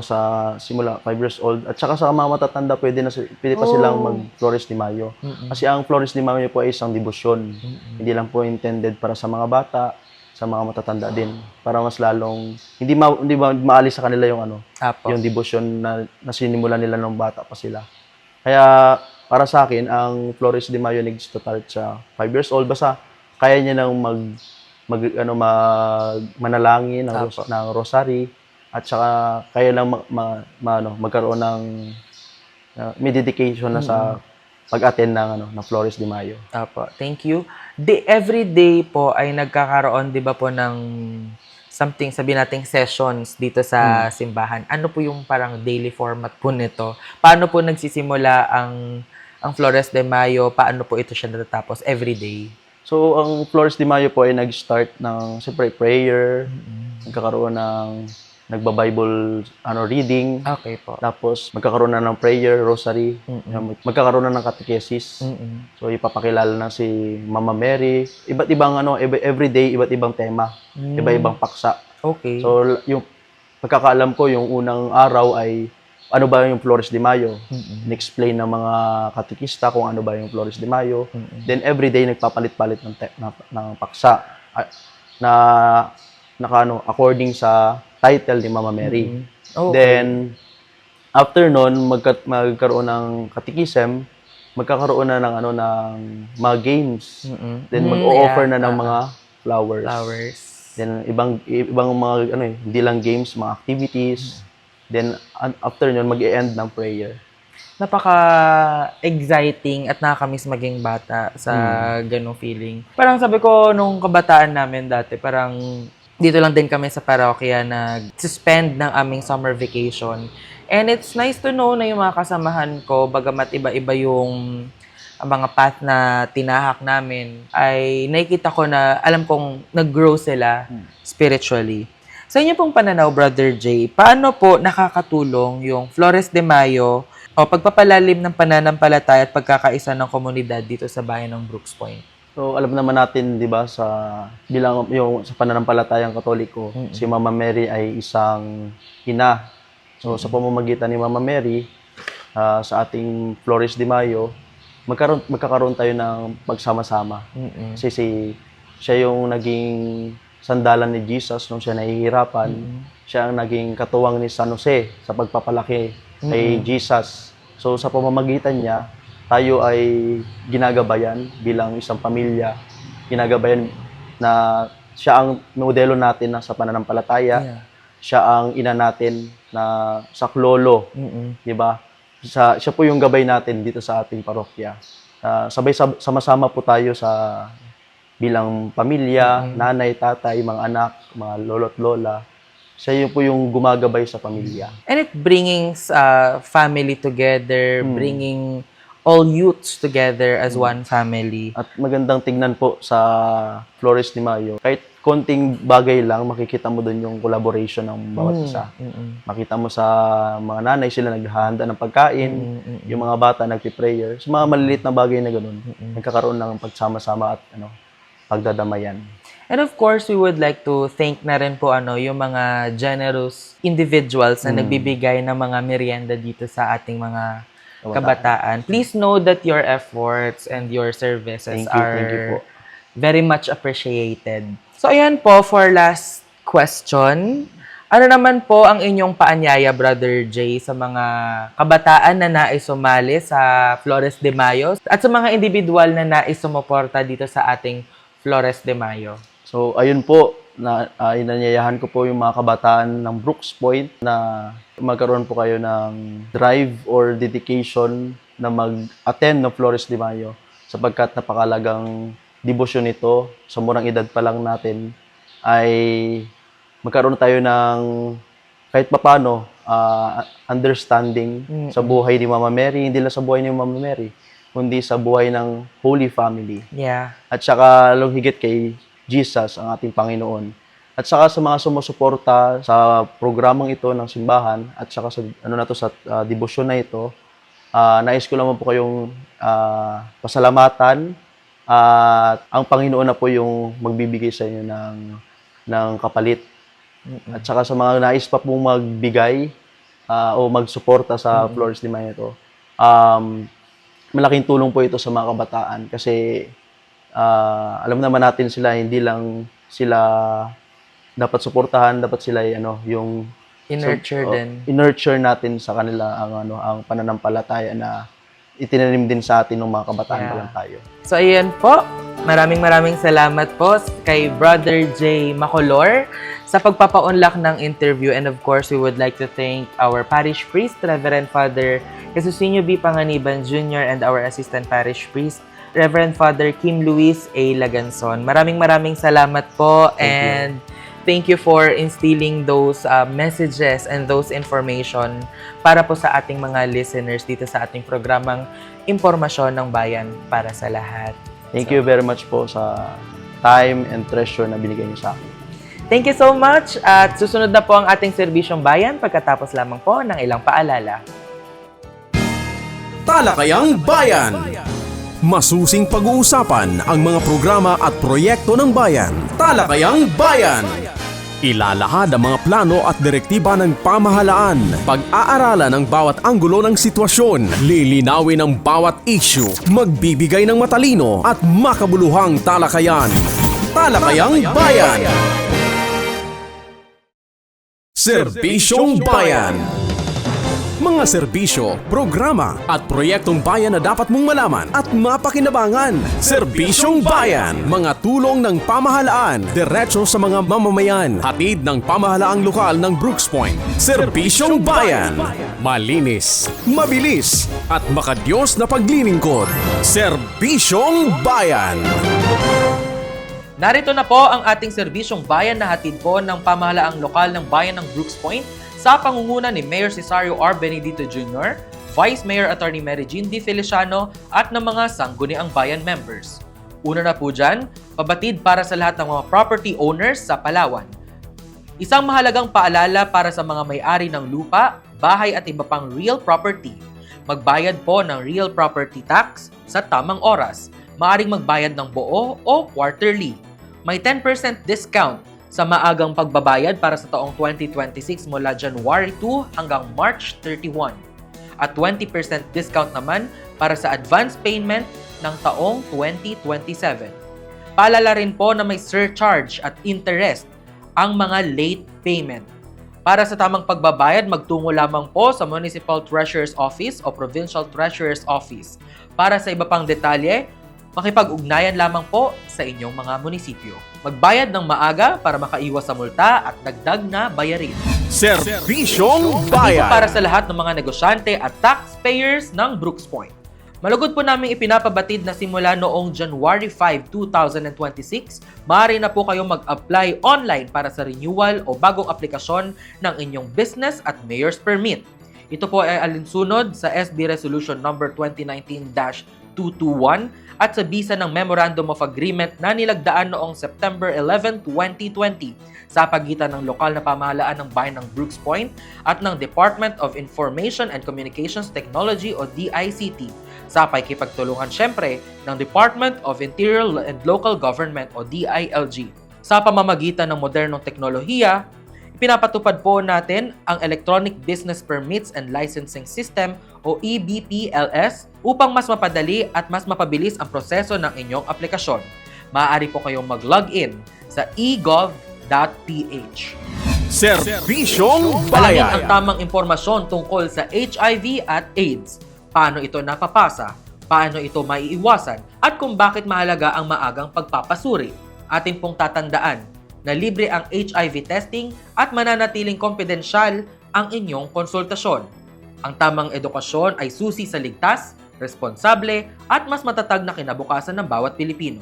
sa simula 5 years old. At saka sa mga matatanda, pwede pa silang mag Flores de Mayo. Kasi ang Flores de Mayo po ay isang debosyon. Hindi lang po intended para sa mga bata, sa mga matatanda din. Para mas lalong, hindi maalis sa kanila yung yung debosyon na sinimulan nila nung bata pa sila. Kaya, para sa akin, ang Flores de Mayo nag-start sa 5 years old. Basta kaya niya nang manalangin ng rosary at saka kaya lang magkaroon ng may dedication na sa pag-attend ng Flores de Mayo. Apo, thank you. Every day po ay nagkakaroon, di ba po, ng something, sabi nating sessions dito sa simbahan. Ano po yung parang daily format po nito? Paano po nagsisimula ang Flores de Mayo? Paano po ito siya natatapos every day? So, ang Flores de Mayo po ay nag-start ng, siyempre, prayer, nagkakaroon ng nagba-Bible reading. Okay po. Tapos, magkakaroon na ng prayer, rosary, magkakaroon na ng catechesis. So, ipapakilala na si Mama Mary. Iba't ibang, every day, iba't ibang tema, iba-ibang paksa. Okay. So, yung pagkakaalam ko, yung unang araw ay ano ba yung Flores de Mayo. In-explain ng mga katekista kung ano ba yung Flores de Mayo. Then every day nagpapalit-palit ng paksa according sa title ni Mama Mary. Okay. Then after nun magkaroon ng catechism, magkakaroon na ng mga games. Then mag-o-offer na ng mga flowers. Then ibang mga hindi lang games, mga activities. Then, after nun, mag-e-end ng prayer. Napaka-exciting at nakakamiss maging bata sa ganong feeling. Parang sabi ko, nung kabataan namin dati, parang dito lang din kami sa parokya nag-suspend ng aming summer vacation. And it's nice to know na yung mga kasamahan ko, bagamat iba-iba yung mga path na tinahak namin, ay nakikita ko na alam kong nag-grow sila spiritually. Sa inyo pong pananaw, Brother Jay, paano po nakakatulong yung Flores de Mayo o pagpapalalim ng pananampalataya at pagkakaisa ng komunidad dito sa bayan ng Brooks Point? So, alam naman natin, di ba, sa pananampalatayang Katoliko, si Mama Mary ay isang ina. So, sa pamamagitan ni Mama Mary, sa ating Flores de Mayo, magkakaroon tayo ng pagsama-sama. Kasi siya yung naging sandalan ni Jesus nung siya nahihirapan. Siya ang naging katuwang ni San Jose sa pagpapalaki kay Jesus. So sa pamamagitan niya, tayo ay ginagabayan bilang isang pamilya. Ginagabayan na siya ang modelo natin sa pananampalataya. Siya ang ina natin na saklolo. Di ba? Siya po yung gabay natin dito sa ating parokya. sama-sama po tayo sa bilang pamilya, nanay, tatay, mga anak, mga lolo't lola. Siya po yung gumagabay sa pamilya. And it bringing family together, bringing all youths together as one family. At magandang tignan po sa Flores de Mayo. Kahit konting bagay lang, makikita mo doon yung collaboration ng bawat isa. Makita mo sa mga nanay, sila naghahanda ng pagkain, yung mga bata nagpi-prayer. Sa mga maliliit na bagay na gano'n, nagkakaroon ng pagsama-sama at pagdadamayan. And of course, we would like to thank na rin po yung mga generous individuals na nagbibigay ng mga merienda dito sa ating mga kabataan. Please know that your efforts and your services Thank you po. very much appreciated. So ayan po, for last question, ano naman po ang inyong paanyaya, Brother Jay, sa mga kabataan na nais sumali sa Flores de Mayo at sa mga individual na nais sumuporta dito sa ating Flores de Mayo? So, ayun po, inanyayahan ko po yung mga kabataan ng Brooks Point na magkaroon po kayo ng drive or dedication na mag-attend ng Flores de Mayo sapagkat napakalagang debosyon nito. Sa murang edad pa lang natin ay magkaroon tayo ng kahit papano understanding sa buhay ni Mama Mary, hindi lang sa buhay ni Mama Mary, kundi sa buhay ng Holy Family. Yeah. At saka lalong higit kay Jesus, ang ating Panginoon. At saka sa mga sumusuporta sa programang ito ng simbahan at saka sa sa debosyon na ito, nais ko naman po kayong pasalamatan at ang Panginoon na po yung magbibigay sa inyo ng kapalit. At saka sa mga nais pa pong magbigay o magsuporta sa Flores de Mayo ito, malaking tulong po ito sa mga kabataan kasi alam naman natin sila, hindi lang sila dapat suportahan, dapat sila yung i-nurture natin sa kanila ang pananampalataya na itinanim din sa atin ng mga kabataan pa lang tayo. So ayan po, maraming salamat po kay Brother Jay Macolor sa pagpapaunlak ng interview, and of course we would like to thank our parish priest, Reverend Father Jesusinio B. Panganiban Jr. and our assistant parish priest, Reverend Father Kim Luis A. Laganson. Maraming salamat po, and thank you for instilling those messages and those information para po sa ating mga listeners dito sa ating programang Impormasyon ng Bayan para sa lahat. Thank you very much po sa time and treasure na binigay niyo sa akin. Thank you so much, at susunod na po ang ating Serbisyong Bayan pagkatapos lamang po ng ilang paalala. Talakayang Bayan. Masusing pag-uusapan ang mga programa at proyekto ng bayan. Talakayang Bayan. Ilalahad ang mga plano at direktiba ng pamahalaan. Pag-aaralan ang bawat anggulo ng sitwasyon. Lilinawin ang bawat issue. Magbibigay ng matalino at makabuluhang talakayan. Talakayang Bayan. Serbisyong Bayan. Mga serbisyo, programa at proyektong bayan na dapat mong malaman at mapakinabangan. Serbisyong Bayan. Mga tulong ng pamahalaan, diretso sa mga mamamayan. Hatid ng pamahalaang lokal ng Brooks Point. Serbisyong Bayan. Malinis, mabilis at makadiyos na paglilingkod. Serbisyong Bayan. Narito na po ang ating Serbisyong Bayan na hatid po ng pamahalaang lokal ng bayan ng Brooks Point sa pangunguna ni Mayor Cesario R. Benedito Jr., Vice Mayor Attorney Mary Jean D. Feliciano at ng mga Sangguniang Bayan members. Una na po dyan, pabatid para sa lahat ng mga property owners sa Palawan. Isang mahalagang paalala para sa mga may-ari ng lupa, bahay at iba pang real property. Magbayad po ng real property tax sa tamang oras. Maaring magbayad ng buo o quarterly. May 10% discount sa maagang pagbabayad para sa taong 2026 mula January 2 hanggang March 31. At 20% discount naman para sa advance payment ng taong 2027. Paalala rin po na may surcharge at interest ang mga late payment. Para sa tamang pagbabayad, magtungo lamang po sa Municipal Treasurer's Office o Provincial Treasurer's Office. Para sa iba pang detalye, makipag-ugnayan lamang po sa inyong mga munisipyo. Magbayad ng maaga para makaiwas sa multa at dagdag na bayarin. Serbisyong Ito Bayan. para sa lahat ng mga negosyante at taxpayers ng Brooks Point. Malugod po namin ipinapabatid na simula noong January 5, 2026, maaari na po kayong mag-apply online para sa renewal o bagong aplikasyon ng inyong business at mayor's permit. Ito po ay alinsunod sa SB Resolution number 2019-221 at sa bisa ng Memorandum of Agreement na nilagdaan noong September 11, 2020 sa pagitan ng lokal na pamahalaan ng bayan ng Brooks Point at ng Department of Information and Communications Technology o DICT sa pakikipagtulungan syempre ng Department of Interior and Local Government o DILG. Sa pamamagitan ng modernong teknolohiya, pinapatupad po natin ang Electronic Business Permits and Licensing System o EBPLS upang mas mapadali at mas mapabilis ang proseso ng inyong aplikasyon. Maaari po kayong mag-login sa egov.ph. Serbisyong Alamin ang Bayan. tamang impormasyon tungkol sa HIV at AIDS, paano ito napapasa, paano ito maiiwasan, at kung bakit mahalaga ang maagang pagpapasuri. Atin pong tatandaan na libre ang HIV testing at mananatiling kompidensyal ang inyong konsultasyon. Ang tamang edukasyon ay susi sa ligtas, responsable at mas matatag na kinabukasan ng bawat Pilipino.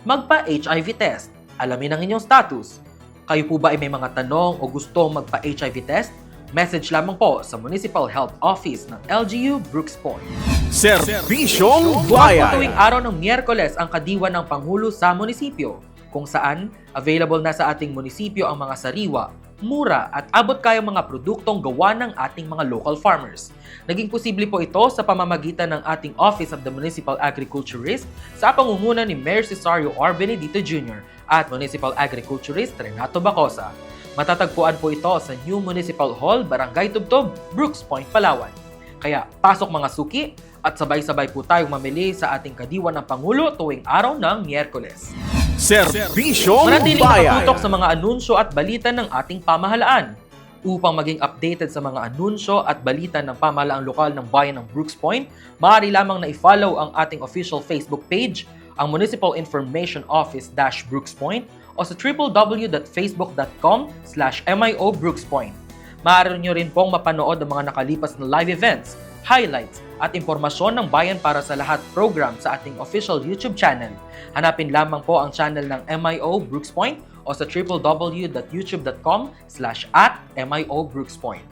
Magpa-HIV test. Alamin ang inyong status. Kayo po ba ay may mga tanong o gusto magpa-HIV test? Message lamang po sa Municipal Health Office ng LGU Brooks Point. Serbisyong Tuwing Bayan. araw ng Miyerkules ang kadiwan ng Pangulo sa munisipyo, kung saan available na sa ating munisipyo ang mga sariwa, mura at abot kayang mga produktong gawa ng ating mga local farmers. Naging posible po ito sa pamamagitan ng ating Office of the Municipal Agriculturist sa pangunguna ni Mayor Cesario R. Benedito Jr. at Municipal Agriculturist Renato Bacosa. Matatagpuan po ito sa New Municipal Hall, Barangay Tubtob, Brooks Point, Palawan. Kaya pasok mga suki at sabay-sabay po tayong mamili sa ating kadiwan ng Pangulo tuwing araw ng Miyerkules. Serbisyong Manatiling Bayan. nakatutok sa mga anunsyo at balita ng ating pamahalaan. Upang maging updated sa mga anunsyo at balita ng pamahalaang lokal ng bayan ng Brooks Point, maaari lamang na i-follow ang ating official Facebook page, ang Municipal Information Office-Brooks Point o sa www.facebook.com/MIO Brooks Point. Maaari nyo rin pong mapanood ang mga nakalipas na live events, highlights at impormasyon ng Bayan para sa Lahat program sa ating official YouTube channel. Hanapin lamang po ang channel ng MIO Brooks Point o sa www.youtube.com/@MIO Brooks Point.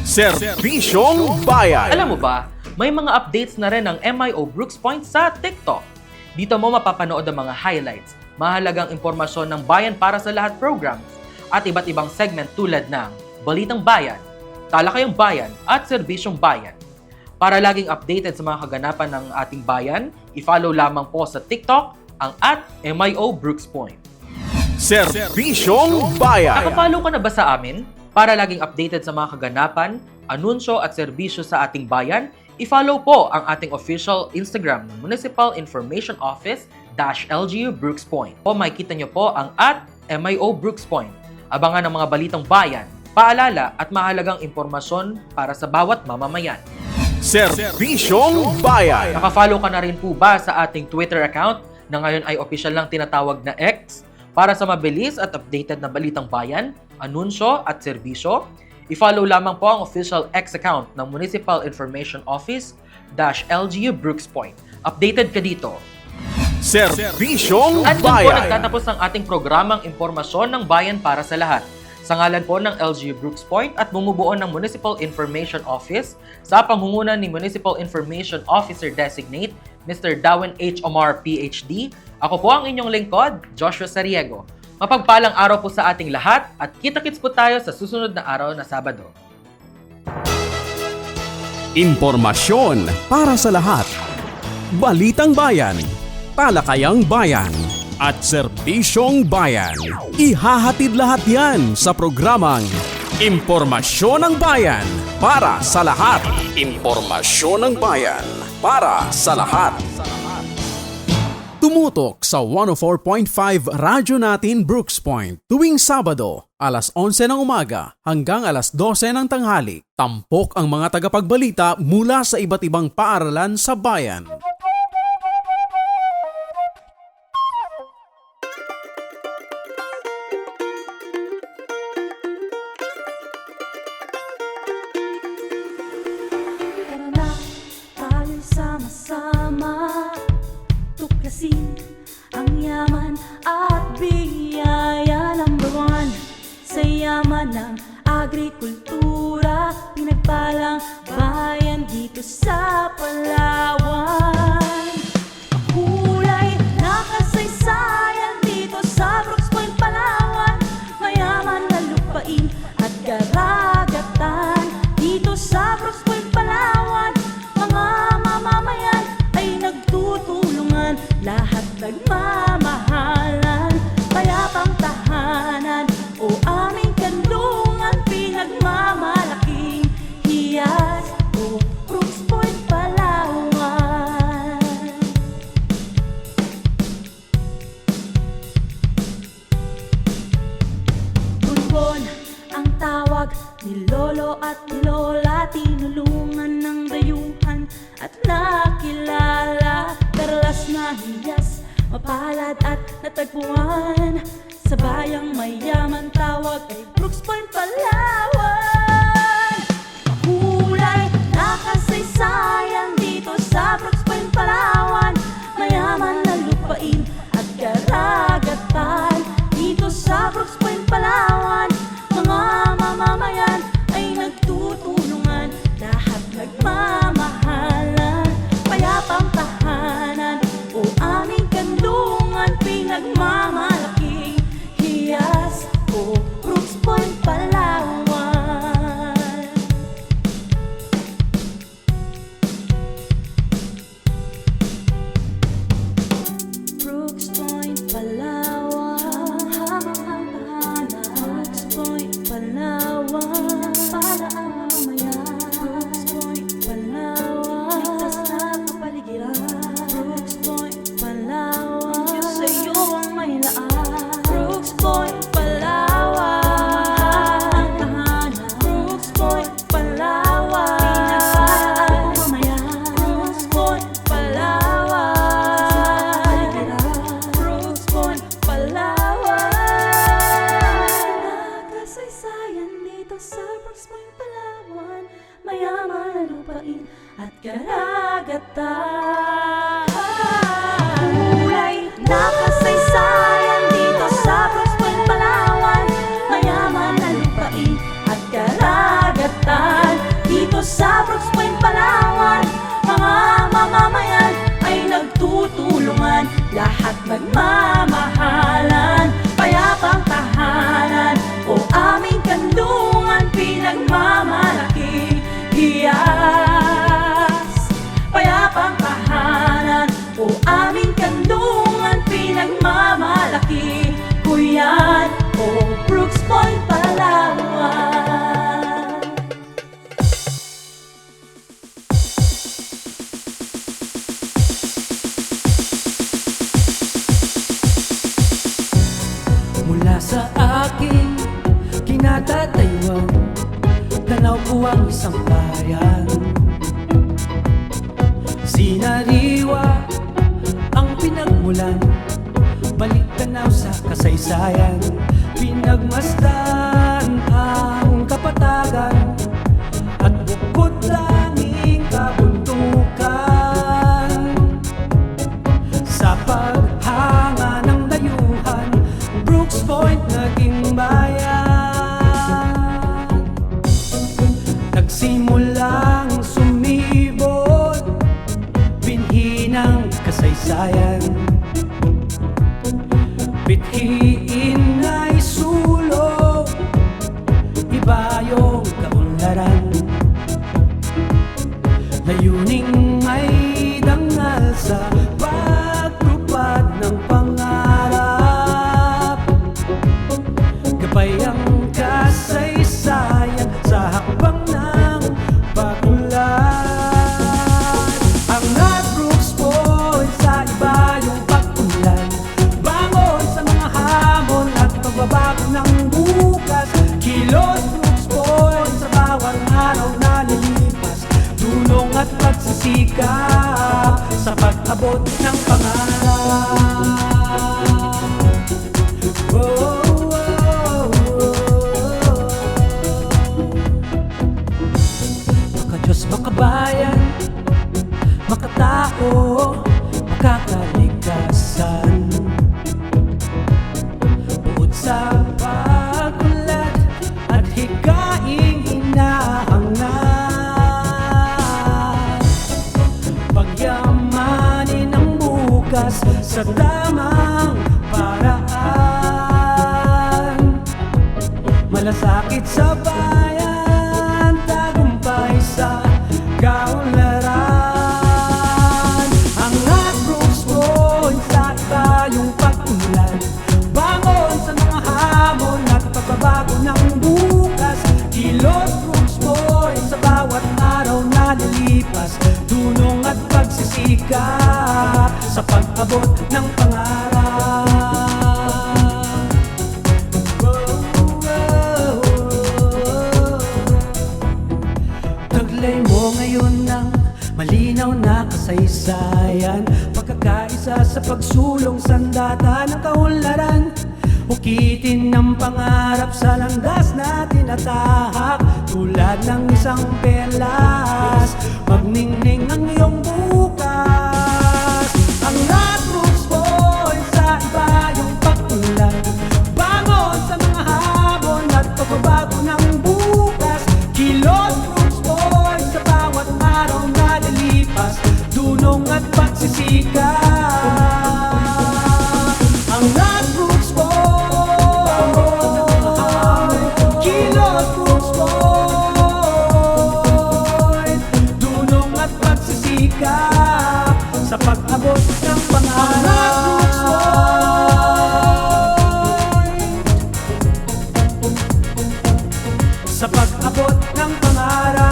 Serbisyong Bayan. Alam mo ba, may mga updates na rin ng MIO Brooks Point sa TikTok. Dito mo mapapanood ang mga highlights, mahalagang impormasyon ng Bayan para sa Lahat programs at iba't ibang segment tulad ng Balitang Bayan, Talakayang Bayan at Serbisyong Bayan. Para laging updated sa mga kaganapan ng ating bayan, i-follow lamang po sa TikTok ang @MIO Brooks Point. Serbisyong Bayan. Nakafollow ka na ba sa amin? Para laging updated sa mga kaganapan, anunsyo at serbisyo sa ating bayan, i-follow po ang ating official Instagram ng Municipal Information Office-LGU Brooks Point. O makikita nyo po ang @MIO Brooks Point. Abangan ang mga balitang bayan, paalala at mahalagang impormasyon para sa bawat mamamayan. Serbisyong Bayan. Nakafollow ka na rin po ba sa ating Twitter account na ngayon ay opisyal lang tinatawag na X? Para sa mabilis at updated na balitang bayan, anunsyo at serbisyo, i-follow lamang po ang official X account ng Municipal Information Office-LGU Brooks Point. Updated ka dito. Serbisyong At doon po Bayan. nagtatapos ang ating programang Impormasyon ng Bayan para sa Lahat. Sa ngalan po ng LGU Brooks Point at bumubuo ng Municipal Information Office sa pangunguna ni Municipal Information Officer Designate Mr. Darwin H. Omar, PhD, ako po ang inyong lingkod, Joshua Sariego. Mapagpalang araw po sa ating lahat at kita-kits po tayo sa susunod na araw na Sabado. Impormasyon para sa lahat. Balitang Bayan. Talakayang Bayan. At Serbisyong Bayan. Ihahatid lahat yan sa programang Impormasyon ng Bayan para sa lahat. Impormasyon ng Bayan para sa lahat. Tumutok sa 104.5 Radyo Natin Brooks Point tuwing Sabado, alas 11 ng umaga hanggang alas 12 ng tanghali. Tampok ang mga tagapagbalita mula sa iba't ibang paaralan sa bayan. Tara na, tayo'y sama-sama. ng agrikultura, pinagpalang bayan dito sa Palawan. Kulay na kasaysayan dito sa Brooks Point, Palawan, mayaman na lupain at karagatan dito sa Brooks Point, Palawan. Mga mamamayan ay nagtutulungan, lahat nagmamahalan, payapang tahanan o aming kanlungan, pinagmamalaking hiyas o Brooks Point, Palawan. Bunbon ang tawag ni Lolo at ni Lola, tinulungan ng dayuhan at nakilala. Perlas na hiyas, mapalad at natagpuan, sa bayang mayaman tawag ay Brooks Point, Palawan. Kulay na kasaysayan dito sa Brooks Point, Palawan, mayaman na lupain at karagatan dito sa Brooks Point, Palawan. Mga mamamayan ay nagtutulungan, lahat nagmamahalan, payapang tahanan o aming kanlungan, pinagmamalaking hiyas o Brooks Point, Palawan. Brooks Point, Palawan, Brooks Point, Palawan, para ang mamayan. Brooks Point, Palawan, ligtas na kapaligiran. Brooks Point, Palawan, Diyos sa iyo ang may laan. Brooks Point, Palawan, Brooks Point, Palawan, pinagpalaan ang mamayan. Brooks Point, Palawan, Brooks Point, Palawan. Nakasaysayan dito sa Brooks Point, Palawan, mayaman na lupain at karagatan. Kulay na kasaysayan dito sa Brooks Point, Palawan, mayaman na lupain at karagatan dito sa Brooks Point, Palawan. Mga mamamayan ay nagtutulungan, lahat nagmamahalan, payapang tahanan o aming kanlungan, pinagmamalaking hiyas, payapang tahanan o aming kanlungan, pinagmamalaking kuyan o Brooks Point, Palawan. Mula sa aking kinatatayuan, tanaw ko ang isang bayan. Sinariwa ang pinagmulan, balik tanaw sa kasaysayan. Pinagmasdan ang kapatagan at bukod langing kabuntukan. Sa paghanga ng dayuhan, Brooks Point naging bayan. Nagsimulang sumibot, binhi ng kasaysayan. Bithiin ay sulong, iba yung kaunlaran. Layuning may dangal sa pagtupad ng pangarap. Gabay ang kasaysayan sa hakbang ng pag-ulan. Angat Brooks Point sa iba yung pag-ulan, bangon sa mga hamon at pagbabago ng bukas. Kilos Brooks Point sa bawat araw na lilipas, tulong at pagsisikap sa pag-abot ng pangarap. Maka-Diyos, makabayan, makatao, makakalikasan. Buod sa pag-ulat malasakit sa bayan, tagumpay sa kaunlaran. Angat Brooks Point sa iba yung pag-unlad, bangon sa mga hamon at pagbabago ng bukas. Kilos Brooks Point sa bawat araw na nalipas, dunong at pagsisikap sa pag-abot ng pangarap. Taglay mo ngayon ng malinaw na kasaysayan, pagkakaisa sa pagsulong sandata ng kaunlaran. Ukitin ng pangarap sa landas na tinatahak, tulad ng isang pelas, magningning ang iyong bukas. Ang Brooks Point sa iba yung pag-unlad, bangon sa mga hamon at pagbabago ng bukas. Kilos Brooks Point sa bawat araw na nalipas, dunong at pagsisikap. Ang Brooks Point, Kilos Brooks Point, dunong at pagsisikap sa pag-abot ng pangarap. Brooks Point, sa pag-abot ng pangarap.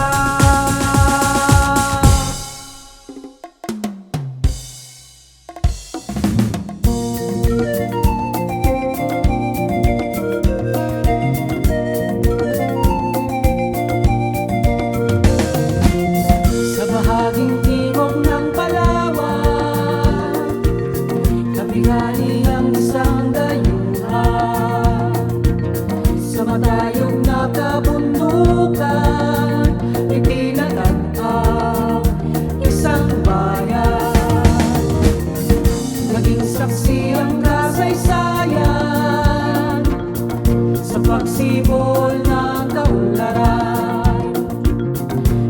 Sa bahaging timog ng Palawan, kabihani ang isang dayuhan. Sa matayog na kabundukan, itinatag ang isang bayan. Naging saksi ang kasaysayan sa pagsibol ng kaunlaran,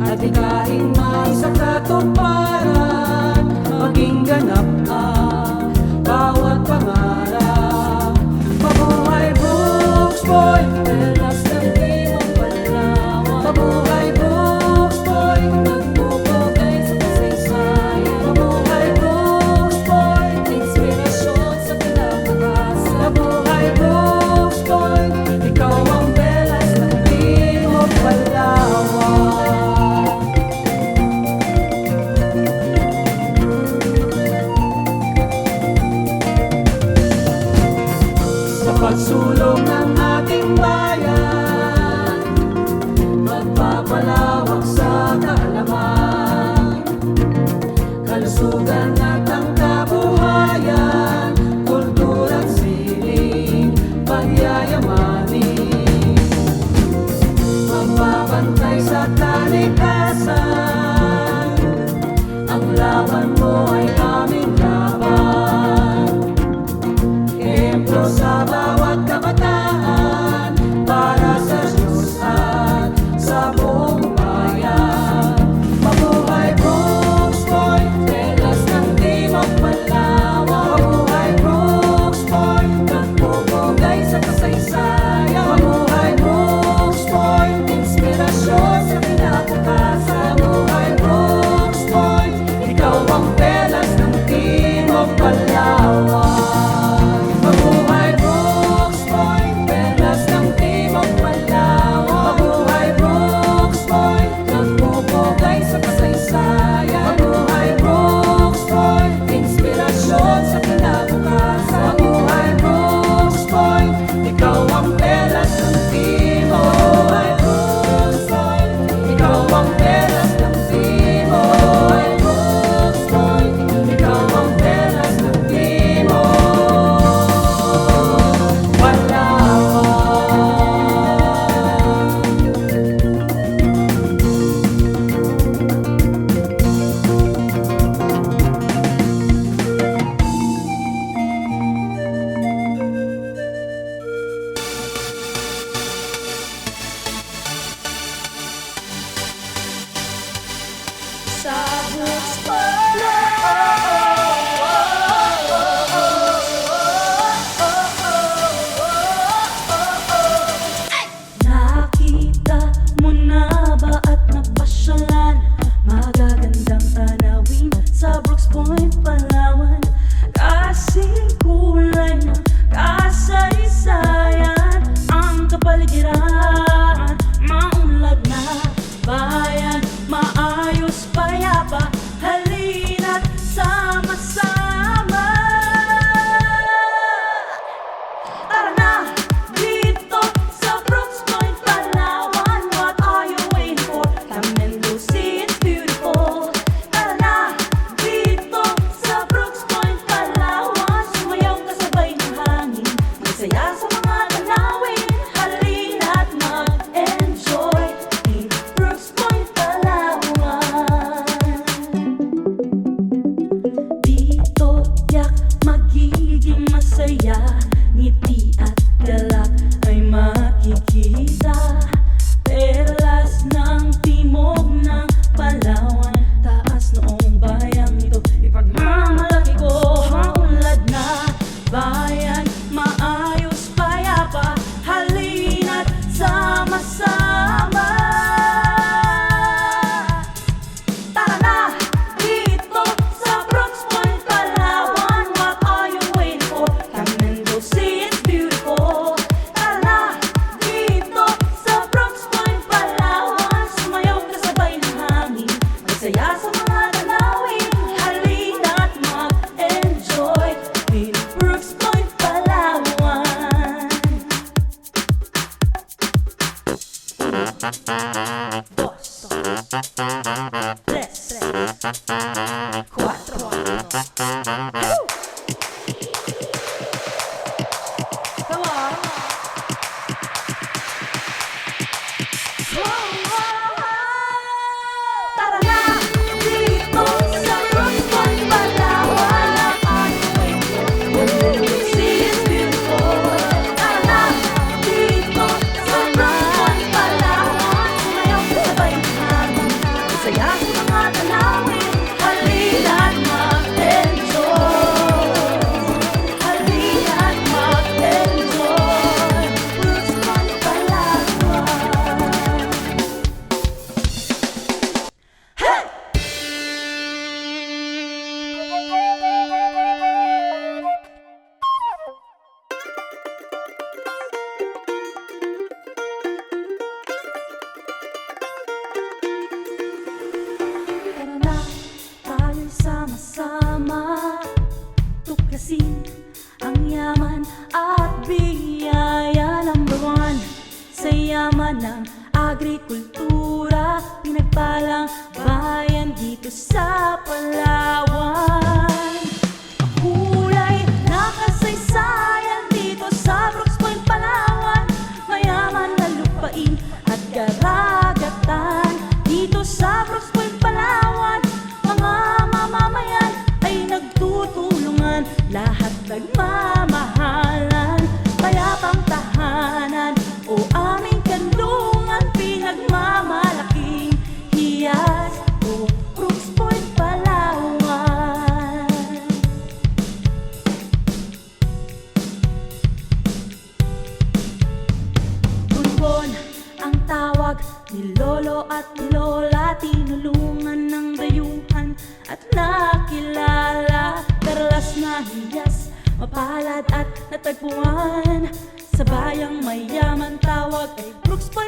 at ikaing may sa katuparan, maging ganap ang bawat pangarap. Mabuhay Brooks Point, pelas ng timog Palawan. Mabuhay Brooks Point, nagpupugay sa kasaysayan. Mabuhay Brooks Point, inspirasyon sa kinabukasan. Mabuhay Brooks Point, ikaw ang pelas ng timog Palawan. Sa pagsulong ng ating bayan, magpapalawak sa kaalaman, kalusugan at ang kabuhayan, kultura at sining pagyayamanin. Magbabantay sa talikasan, ang laban mo ay aming laban. Ehemplo sa bawat kabataan, para sa Diyos at sa buong bayan. Mabuhay Brooks Point, pelas ng timog Palawan. Mabuhay Brooks Point, nagpupugay sa kasaysayan. Mabuhay Brooks Point, inspirasyon sa kinabukasan. makita. Perlas ng timog ng Palawan, taas noong bayang ito, ipagmamalaki ko ang unlad na bayan. Maayos, payapa, halina't sama-sama. Tara na, dito sa Brooks Point, Palawan. What are you waiting for? Come and go see it's beautiful. Tara na, dito sa Brooks Point, Palawan. Sumayaw ka sabay ng hangin, magsaya sa mga tanawin. Halina't mag-enjoy in Brooks Point, Palawan. Dos, tres, cuatro. Come on. Tara na, dito sa Brooks Point, Palawan. See it's beautiful. Tara na, dito sa Brooks Point, Palawan. Sumayaw ka sabay ng hangin, masaya sa mga tanawin. Halina't mag-enjoy. Halina't mag-enjoy. Brooks Point, Palawan. Hey! Tara na, tayo'y sama-sama, tuklasin ang yaman at biyaya. Number one, sa yaman ng agrikultura, pinagpalang bayan dito sa Palawan. Kulay na kasaysayan dito sa Brooks Point, Palawan. Mayaman na lupain at karagatan dito sa Brooks Point, Palawan. Mga mamamayan ay nagtutulungan, lahat nagmamahalan. Payapang tahanan o aming kanlungan, pinagmamalaking hiyas o Brooks Point, Palawan. Bunbon ang tawag ni Lolo at ni Lola, tinulungan ng dayuhan at nakilala. Perlas na hiyas, mapalad at natagpuan sa bayang mayaman, tawag ay Brooks Point,